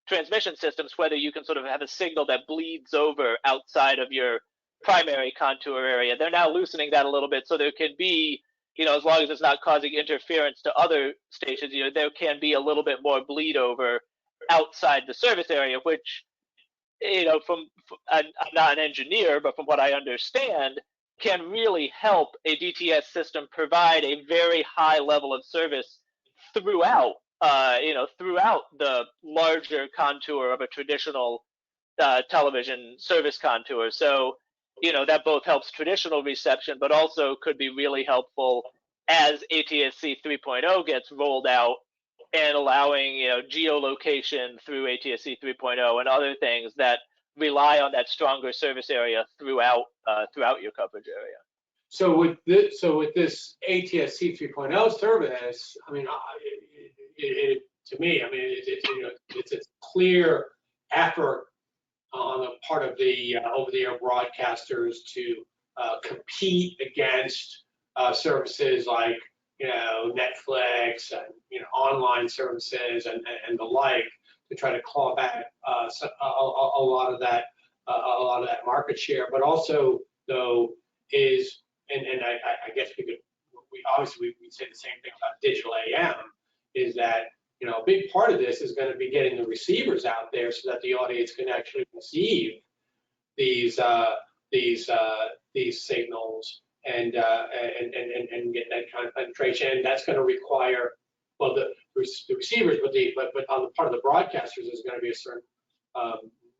transmission systems, whether you can sort of have a signal that bleeds over outside of your primary contour area. They're now loosening that a little bit, so there can be, as long as it's not causing interference to other stations, there can be a little bit more bleed over outside the service area, which, I'm not an engineer, but from what I understand, can really help a DTS system provide a very high level of service throughout the larger contour of a traditional television service contour. So, that both helps traditional reception, but also could be really helpful as ATSC 3.0 gets rolled out, and allowing geolocation through ATSC 3.0 and other things that rely on that stronger service area throughout your coverage area. So with this ATSC 3.0 service, I mean, to me, I mean, it's a clear effort on the part of the over-the-air broadcasters to compete against services like Netflix and online services and the like, to try to claw back a lot of that market share. But also, though, is and I guess we obviously say the same thing about digital AM, is that a big part of this is going to be getting the receivers out there so that the audience can actually receive these signals and get that kind of penetration. And that's going to require, well, the receivers, but on the part of the broadcasters, there's going to be a certain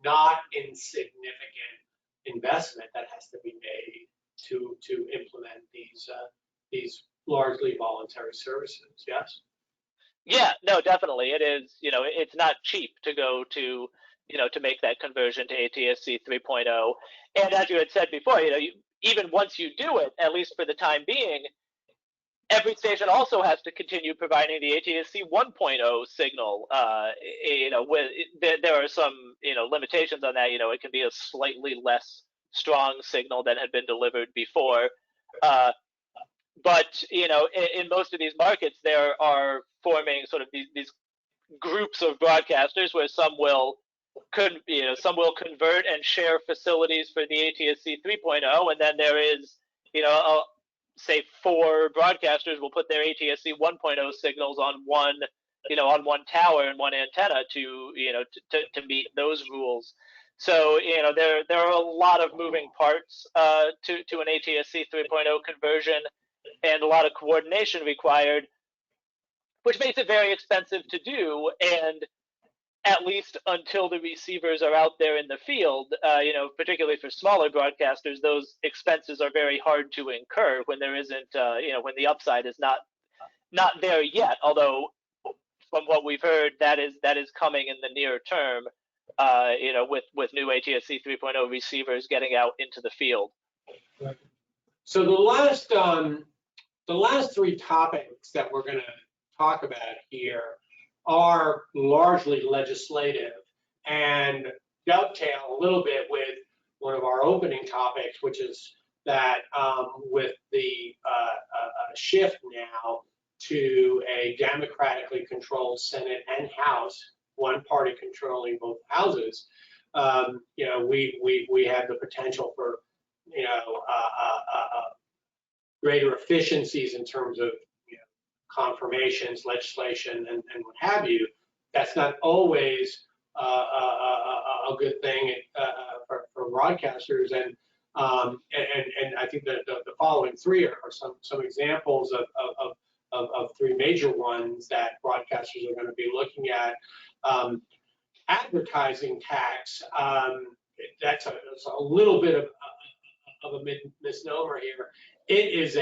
not insignificant investment that has to be made to implement these largely voluntary services. Yes. Yeah, no, definitely. It is, it's not cheap to go to, to make that conversion to ATSC 3.0. And as you had said before, even once you do it, at least for the time being, every station also has to continue providing the ATSC 1.0 signal. There are some, limitations on that. It can be a slightly less strong signal than had been delivered before. But in most of these markets, there are forming sort of these groups of broadcasters where some will convert and share facilities for the ATSC 3.0, and then there is say 4 broadcasters will put their ATSC 1.0 signals on one tower and one antenna to meet those rules. So there are a lot of moving parts to an ATSC 3.0 conversion, and a lot of coordination required, which makes it very expensive to do. And at least until the receivers are out there in the field, particularly for smaller broadcasters, those expenses are very hard to incur when there isn't, when the upside is not there yet. Although, from what we've heard, that is coming in the near term, with new ATSC 3.0 receivers getting out into the field. So the last 3 topics that we're going to talk about here are largely legislative and dovetail a little bit with one of our opening topics, which is that with the shift now to a democratically controlled Senate and House, one party controlling both houses, we have the potential for greater efficiencies in terms of confirmations, legislation, and what have you. That's not always a good thing for broadcasters, and I think that the following 3 are some examples of 3 major ones that broadcasters are going to be looking at. Advertising tax. That's a little bit of a misnomer here. It is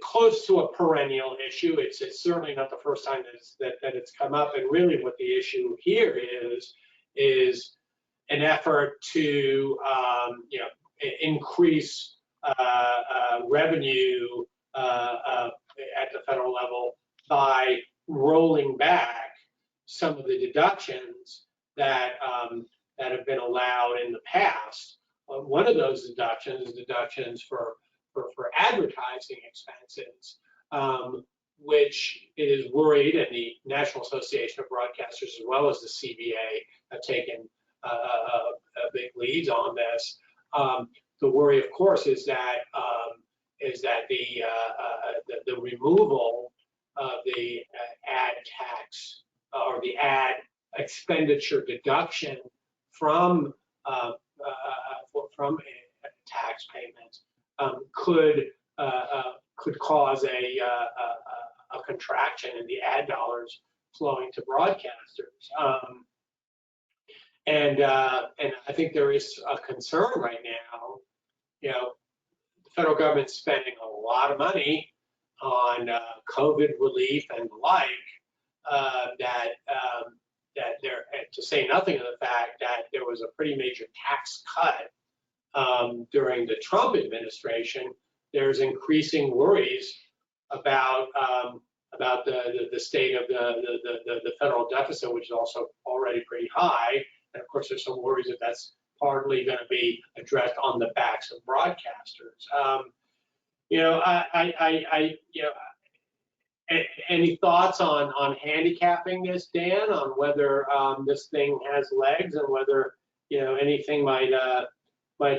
close to a perennial issue. It's certainly not the first time that it's come up. And really, what the issue here is an effort to increase revenue at the federal level by rolling back some of the deductions that have been allowed in the past. One of those deductions is deductions for advertising expenses, which it is worried, and the National Association of Broadcasters as well as the CBA have taken big leads on this. The worry, of course, is that the removal of the ad tax or the ad expenditure deduction from tax payments could cause a contraction in the ad dollars flowing to broadcasters. And I think there is a concern right now. The federal government's spending a lot of money on COVID relief and the like. That there, to say nothing of the fact that there was a pretty major tax cut during the Trump administration, there's increasing worries about the state of the federal deficit, which is also already pretty high. And of course, there's some worries that that's partly going to be addressed on the backs of broadcasters. Any thoughts on handicapping this, Dan, on whether this thing has legs and whether anything might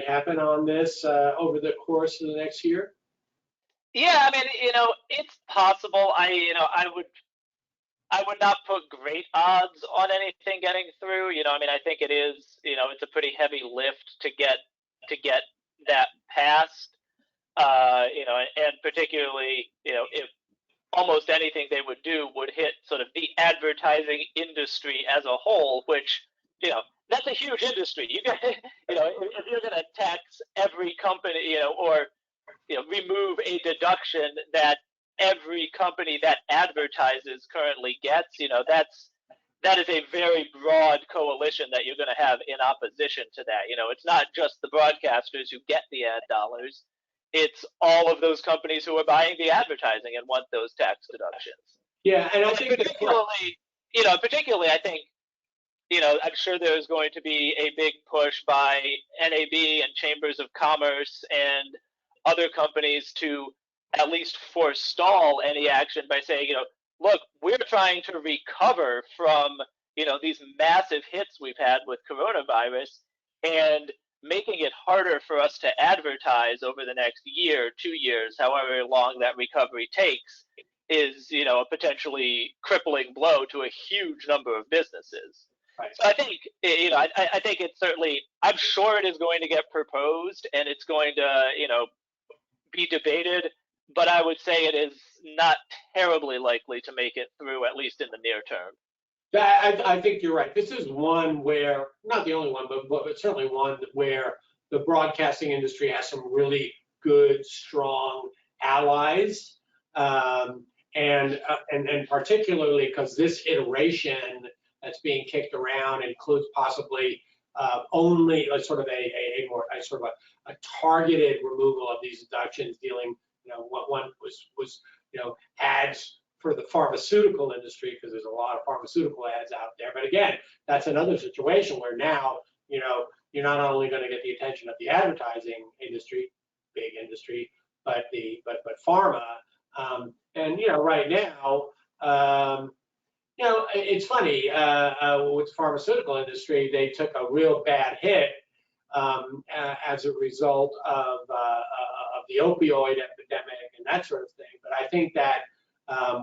happen on this over the course of the next year? Yeah, I mean, it's possible. I would not put great odds on anything getting through. I mean, I think it is, it's a pretty heavy lift to get that passed. And particularly, if almost anything they would do would hit sort of the advertising industry as a whole, which, that's a huge industry. You got, if you're going to tax every company, or remove a deduction that every company that advertises currently gets, that is a very broad coalition that you're going to have in opposition to that. It's not just the broadcasters who get the ad dollars. It's all of those companies who are buying the advertising and want those tax deductions. Yeah, and I think particularly, I think, I'm sure there's going to be a big push by NAB and chambers of commerce and other companies to at least forestall any action by saying, look, we're trying to recover from, these massive hits we've had with coronavirus, and making it harder for us to advertise over the next year, 2 years, however long that recovery takes, is, a potentially crippling blow to a huge number of businesses. Right. So I think, I think it's certainly, I'm sure it is going to get proposed and it's going to, be debated, but I would say it is not terribly likely to make it through, at least in the near term. I think you're right. This is one where, not the only one, but certainly one where the broadcasting industry has some really good, strong allies, and particularly because this iteration that's being kicked around includes possibly only a sort of a targeted removal of these deductions, dealing, what one was ads for the pharmaceutical industry, because there's a lot of pharmaceutical ads out there. But again, that's another situation where now, you're not only going to get the attention of the advertising industry, big industry, but pharma. And right now, it's funny, with the pharmaceutical industry, they took a real bad hit as a result of the opioid epidemic and that sort of thing. But I think that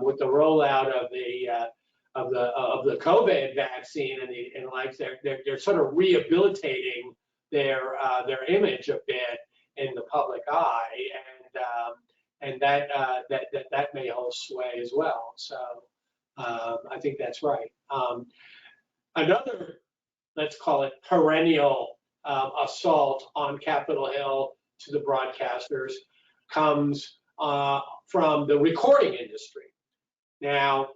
with the rollout of the COVID vaccine and like they're sort of rehabilitating their image a bit in the public eye, and that may hold sway as well. So I think that's right. Another, let's call it perennial assault on Capitol Hill to the broadcasters comes from the recording industry. Now,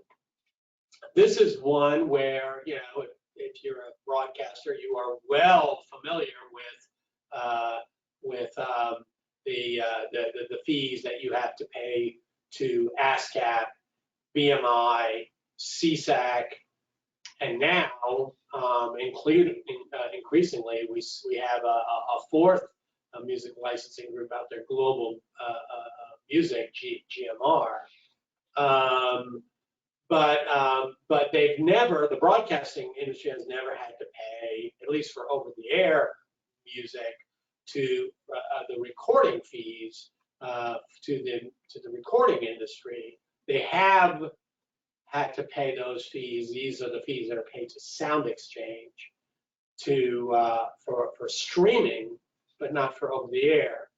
this is one where, if you're a broadcaster, you are well familiar with the fees that you have to pay to ASCAP, BMI, CSAC, and now, increasingly, we have a fourth music licensing group out there, Global Music, GMR. But they've never, the broadcasting industry has never had to pay, at least for over-the-air music, to the recording fees to the recording industry. They have had to pay those fees. These are the fees that are paid to Sound Exchange for streaming, but not for over-the-air.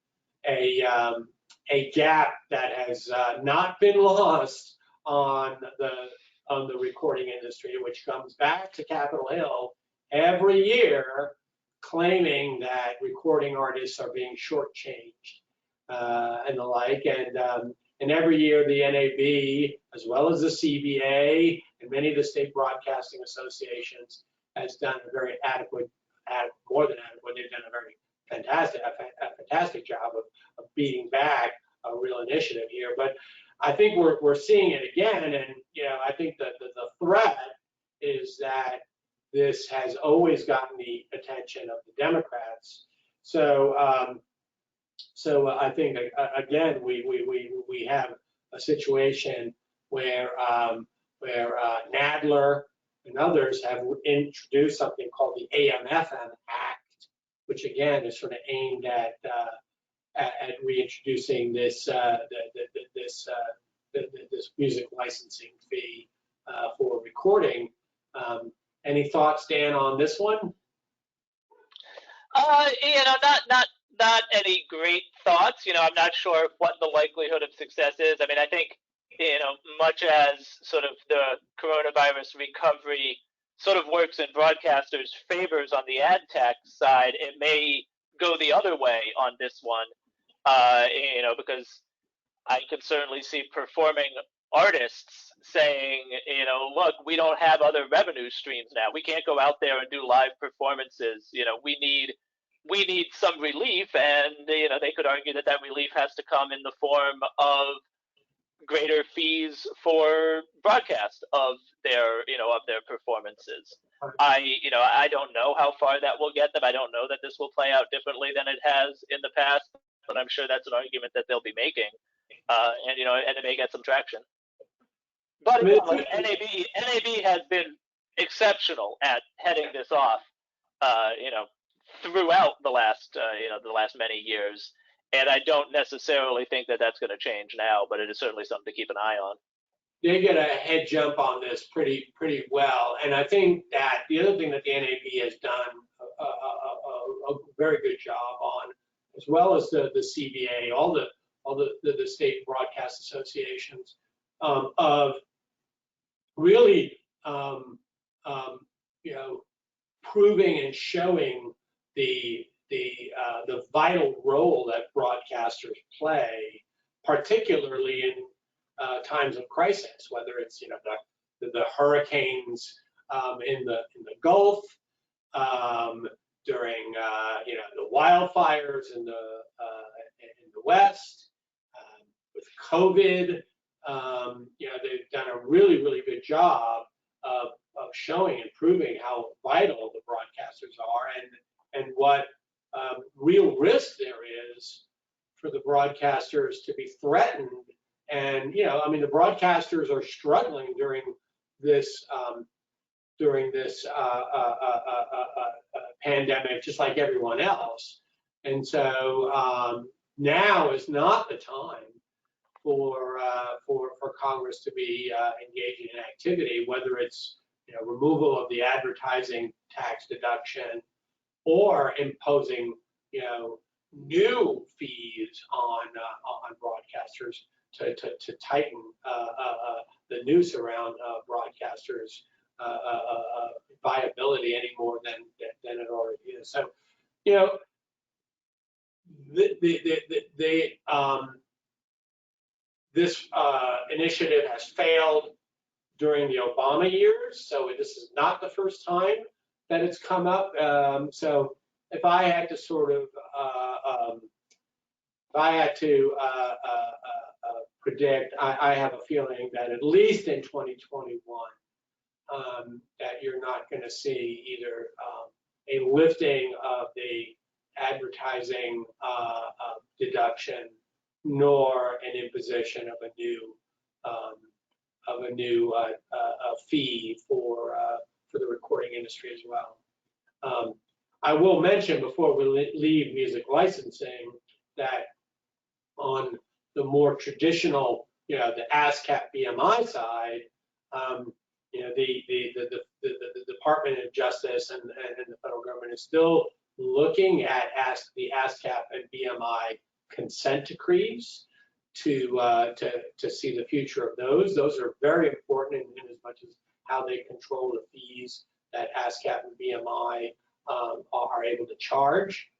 A gap that has not been lost on the recording industry, which comes back to Capitol Hill every year, claiming that recording artists are being shortchanged and the like. And every year the NAB, as well as the CBA and many of the state broadcasting associations, has done a very adequate, more than adequate, they've done a very fantastic job of beating back a real initiative here. But I think we're seeing it again, and I think that the threat is that this has always gotten the attention of the Democrats. So I think again we have a situation where Nadler and others have introduced something called the AMFM Act, which again is sort of aimed at reintroducing this this music licensing fee for recording. Any thoughts, Dan, on this one? Not any great thoughts. I'm not sure what the likelihood of success is. I mean, I think, much as sort of the coronavirus recovery sort of works in broadcasters' favors on the ad tax side, it may go the other way on this one, because I could certainly see performing artists saying, look, we don't have other revenue streams now. We can't go out there and do live performances. We need some relief, and they could argue that relief has to come in the form of greater fees for broadcast of their performances. I don't know how far that will get them. I don't know that this will play out differently than it has in the past, but I'm sure that's an argument that they'll be making, and it may get some traction. But NAB has been exceptional at heading this off, throughout the last many years, and I don't necessarily think that that's going to change now, but it is certainly something to keep an eye on. They get a head jump on this pretty well, and I think that the other thing that the NAB has done a very good job on, as well as the CBA, all the state broadcast associations, of really proving and showing the vital role that broadcasters play, particularly in times of crisis, whether it's the hurricanes in the Gulf, during the wildfires in the West, with COVID. They've done a really good job of showing and proving how vital the broadcasters are, and what real risk there is for the broadcasters to be threatened. And the broadcasters are struggling during this pandemic, just like everyone else. And so now is not the time for Congress to be engaging in activity, whether it's removal of the advertising tax deduction or imposing new fees on broadcasters to tighten the noose around broadcasters' viability any more than it already is. So this initiative has failed during the Obama years, so this is not the first time that it's come up. So if I had to predict, I have a feeling that at least in 2021, that you're not going to see either a lifting of the advertising deduction, nor an imposition of a new fee for the recording industry as well. I will mention before we leave music licensing that on the more traditional, the ASCAP BMI side, the Department of Justice and the federal government is still looking at the ASCAP and BMI consent decrees to see the future of those. Those are very important in as much as how they control the fees that ASCAP and BMI are able to charge.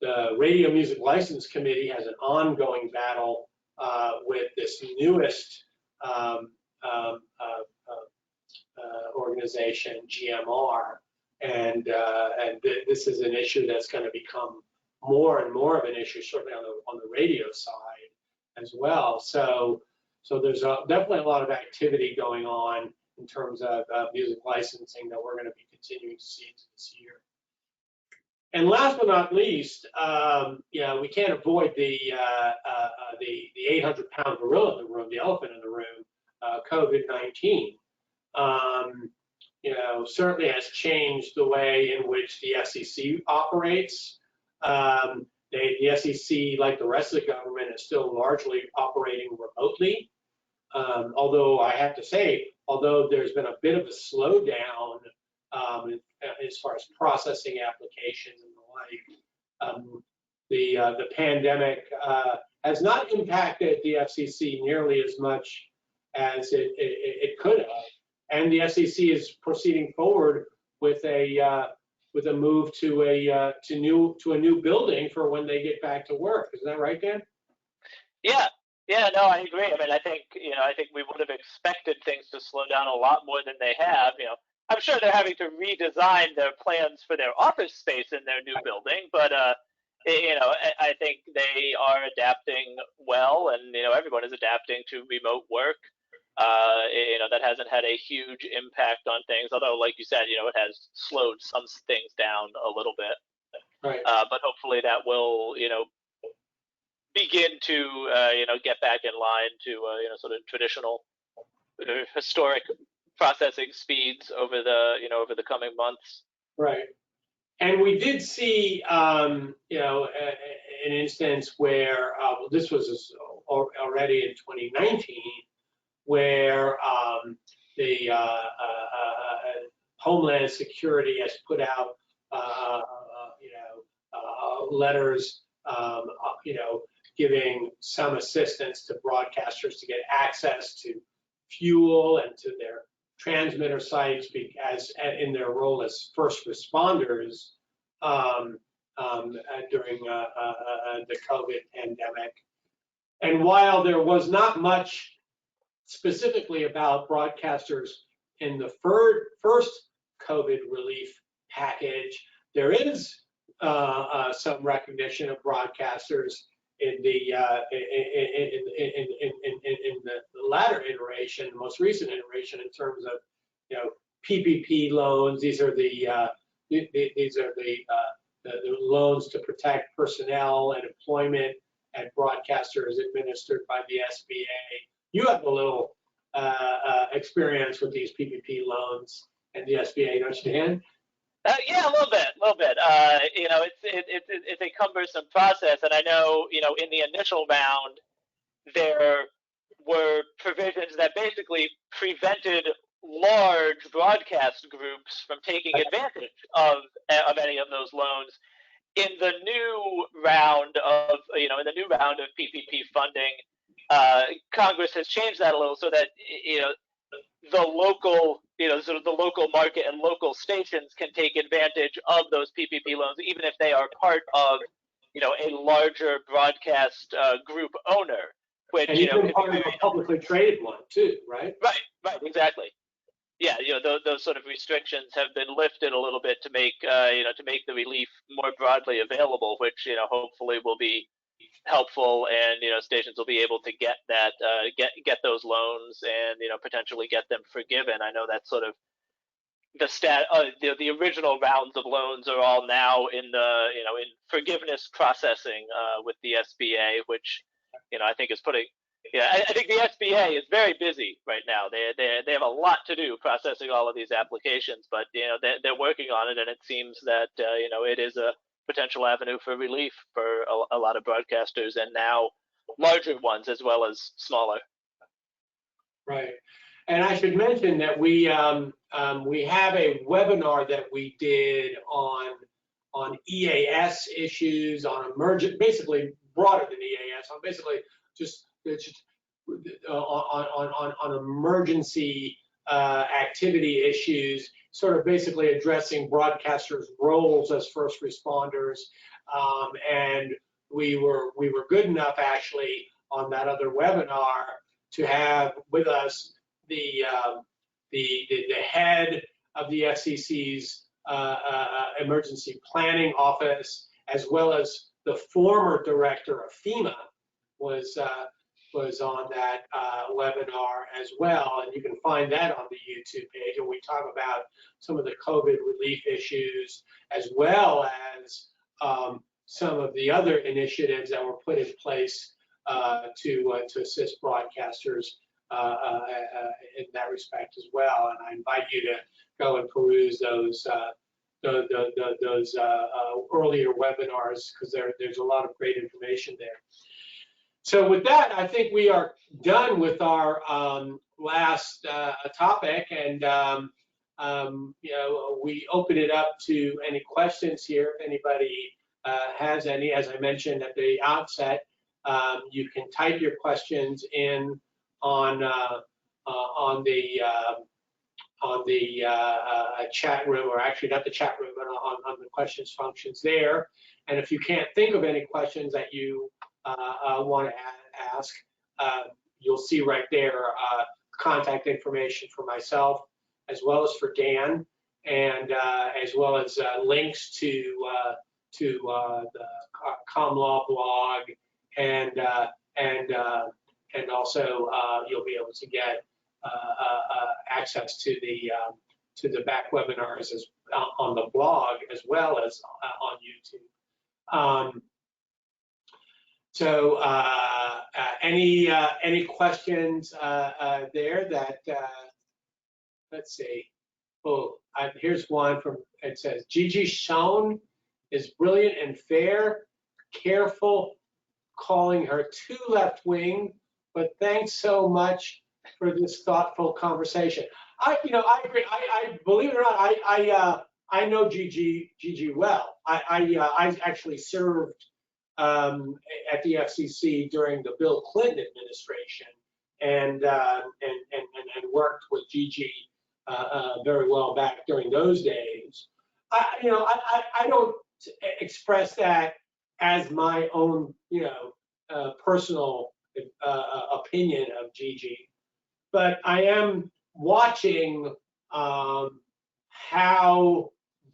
The Radio Music License Committee has an ongoing battle with this newest organization, GMR, and this is an issue that's going to become more and more of an issue, certainly on the radio side as well. So there's definitely a lot of activity going on in terms of music licensing that we're going to be continuing to see into this year. And last but not least, we can't avoid the 800-pound gorilla in the room, the elephant in the room, COVID-19. Certainly has changed the way in which the SEC operates. The SEC, like the rest of the government, is still largely operating remotely. Although I have to say, although there's been a bit of a slowdown as far as processing applications and the like, the pandemic has not impacted the FCC nearly as much as it could have. And the SEC is proceeding forward with a move to a new building for when they get back to work. Isn't that right, Dan? Yeah, no, I agree. I mean, I think we would have expected things to slow down a lot more than they have. I'm sure they're having to redesign their plans for their office space in their new building, but I think they are adapting well, and everyone is adapting to remote work. That hasn't had a huge impact on things, although, like you said, it has slowed some things down a little bit. Right. But hopefully that will, begin to, get back in line to, sort of traditional, historic processing speeds over the coming months. Right. And we did see, an instance where this was already in 2019. Where the Homeland Security has put out, letters, giving some assistance to broadcasters to get access to fuel and to their transmitter sites, as in their role as first responders during the COVID pandemic. And while there was not much specifically about broadcasters in the first COVID relief package, there is some recognition of broadcasters in the latter iteration, the most recent iteration, in terms of PPP loans. These are the loans to protect personnel and employment at broadcasters administered by the SBA. You have a little experience with these PPP loans and the SBA, don't you, Dan? Yeah, a little bit. It's a cumbersome process, and I know, in the initial round, there were provisions that basically prevented large broadcast groups from taking advantage of any of those loans. In the new round of PPP funding, Congress has changed that a little so that the local market and local stations can take advantage of those PPP loans, even if they are part of a larger broadcast group owner. Which and even part of a publicly traded one too, right? Right, exactly. Yeah, those sort of restrictions have been lifted a little bit to make the relief more broadly available, which hopefully will be helpful, and stations will be able to get that get those loans and potentially get them forgiven. I know that's sort of the original rounds of loans are all now in in forgiveness processing with the SBA, which I think is putting. Yeah, I think the SBA is very busy right now. They have a lot to do processing all of these applications, but they're working on it, and it seems that it is a potential avenue for relief for a lot of broadcasters, and now larger ones as well as smaller. Right, and I should mention that we have a webinar that we did on EAS issues, on basically broader than EAS, on basically just on emergency activity issues, sort of basically addressing broadcasters' roles as first responders, and we were good enough actually on that other webinar to have with us the head of the FCC's emergency planning office, as well as the former director of FEMA was on that webinar as well, and you can find that on the YouTube page. And we talk about some of the COVID relief issues, as well as some of the other initiatives that were put in place to assist broadcasters in that respect as well. And I invite you to go and peruse those earlier webinars, because there's a lot of great information there. So with that, I think we are done with our last topic, and we open it up to any questions here. If anybody has any, as I mentioned at the outset, you can type your questions in on the chat room, or actually not the chat room, but on the questions functions there. And if you can't think of any questions that you want to ask, you'll see right there contact information for myself, as well as for Dan, and as well as links to the ComLaw blog, and also you'll be able to get access to the back webinars on the blog, as well as on YouTube. So any questions there that, let's see. Oh, here's one from, it says, Gigi Schoen is brilliant and fair, careful calling her too left-wing, but thanks so much for this thoughtful conversation. I agree. I believe it or not, I know Gigi well. I actually served at the FCC during the Bill Clinton administration, and worked with Gigi very well back during those days. I don't express that as my own personal opinion of Gigi, but I am watching how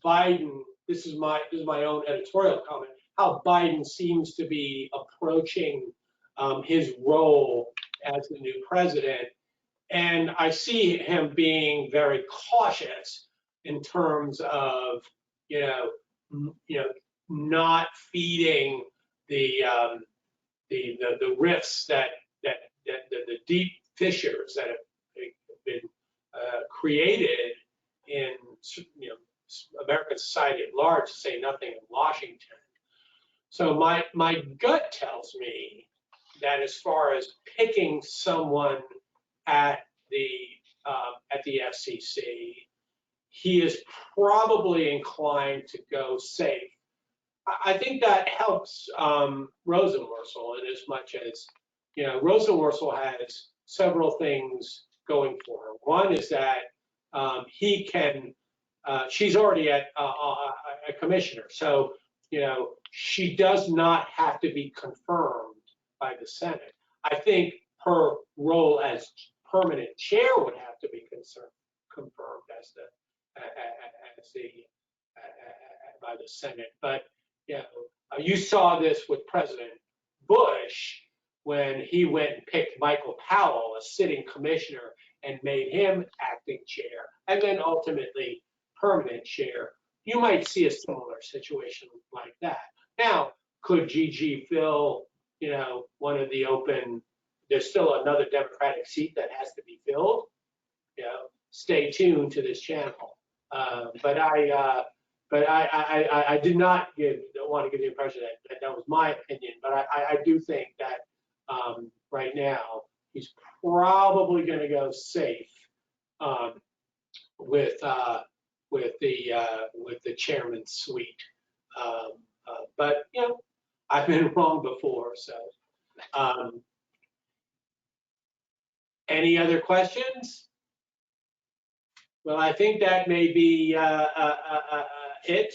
Biden, this is my own editorial comment, how Biden seems to be approaching his role as the new president. And I see him being very cautious in terms of, not feeding the rifts that the deep fissures that have been created in American society at large, to say nothing of Washington. So my gut tells me that as far as picking someone at the FCC, he is probably inclined to go safe. I think that helps Rosenworcel in as much as, Rosenworcel has several things going for her. One is that he can, she's already a commissioner, so she does not have to be confirmed by the Senate. I think her role as permanent chair would have to be confirmed by the Senate. But you saw this with President Bush when he went and picked Michael Powell, a sitting commissioner, and made him acting chair, and then ultimately permanent chair. You might see a similar situation like that. Now, could Gigi fill, one of the open? There's still another Democratic seat that has to be filled. Stay tuned to this channel. But I did not want to give the impression that was my opinion. But I do think that right now he's probably going to go safe with the chairman's suite. But I've been wrong before. So, any other questions? Well, I think that may be it.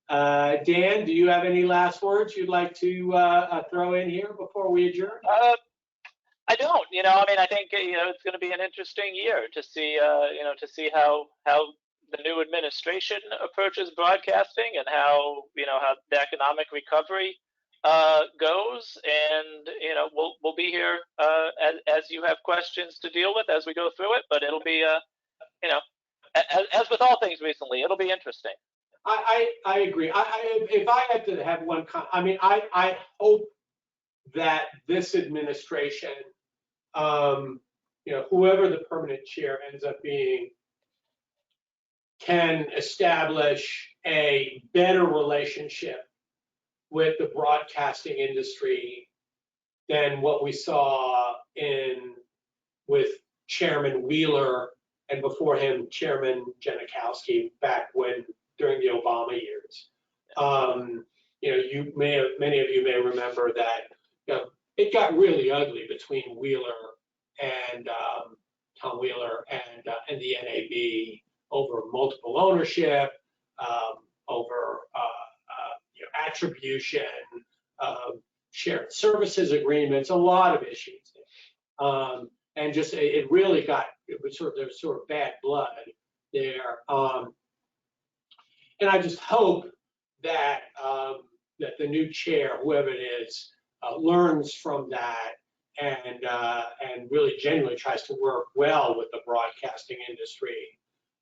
Dan, do you have any last words you'd like to throw in here before we adjourn? I don't. I think it's going to be an interesting year to see how the new administration approaches broadcasting, and how how the economic recovery goes, and we'll be here as you have questions to deal with as we go through it. But it'll be as with all things recently, it'll be interesting. I agree. If I had to have one, I hope that this administration, whoever the permanent chair ends up being, can establish a better relationship with the broadcasting industry than what we saw with Chairman Wheeler and before him Chairman Janikowski back during the Obama years. Many of you may remember that it got really ugly between Wheeler and Tom Wheeler and the NAB over multiple ownership, over attribution, shared services agreements, a lot of issues. And just it was sort of bad blood there. And I just hope that that the new chair, whoever it is, learns from that and really genuinely tries to work well with the broadcasting industry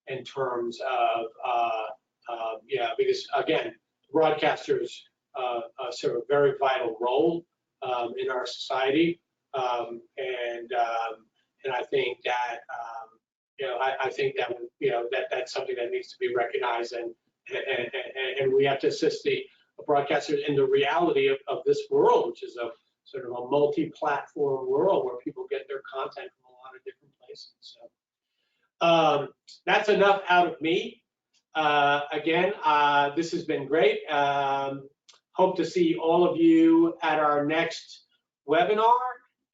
in terms of because again, broadcasters serve a very vital role in our society, and I think that I think that that's something that needs to be recognized, and we have to assist the broadcasters in the reality of this world, which is a sort of a multi-platform world where people get their content from a lot of different places. So that's enough out of me. Again, this has been great. Hope to see all of you at our next webinar,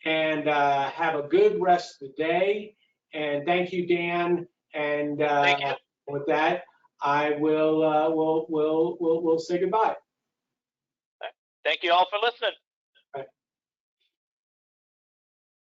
and have a good rest of the day. And thank you, Dan. And thank you. With that, I will we'll say goodbye. Thank you all for listening.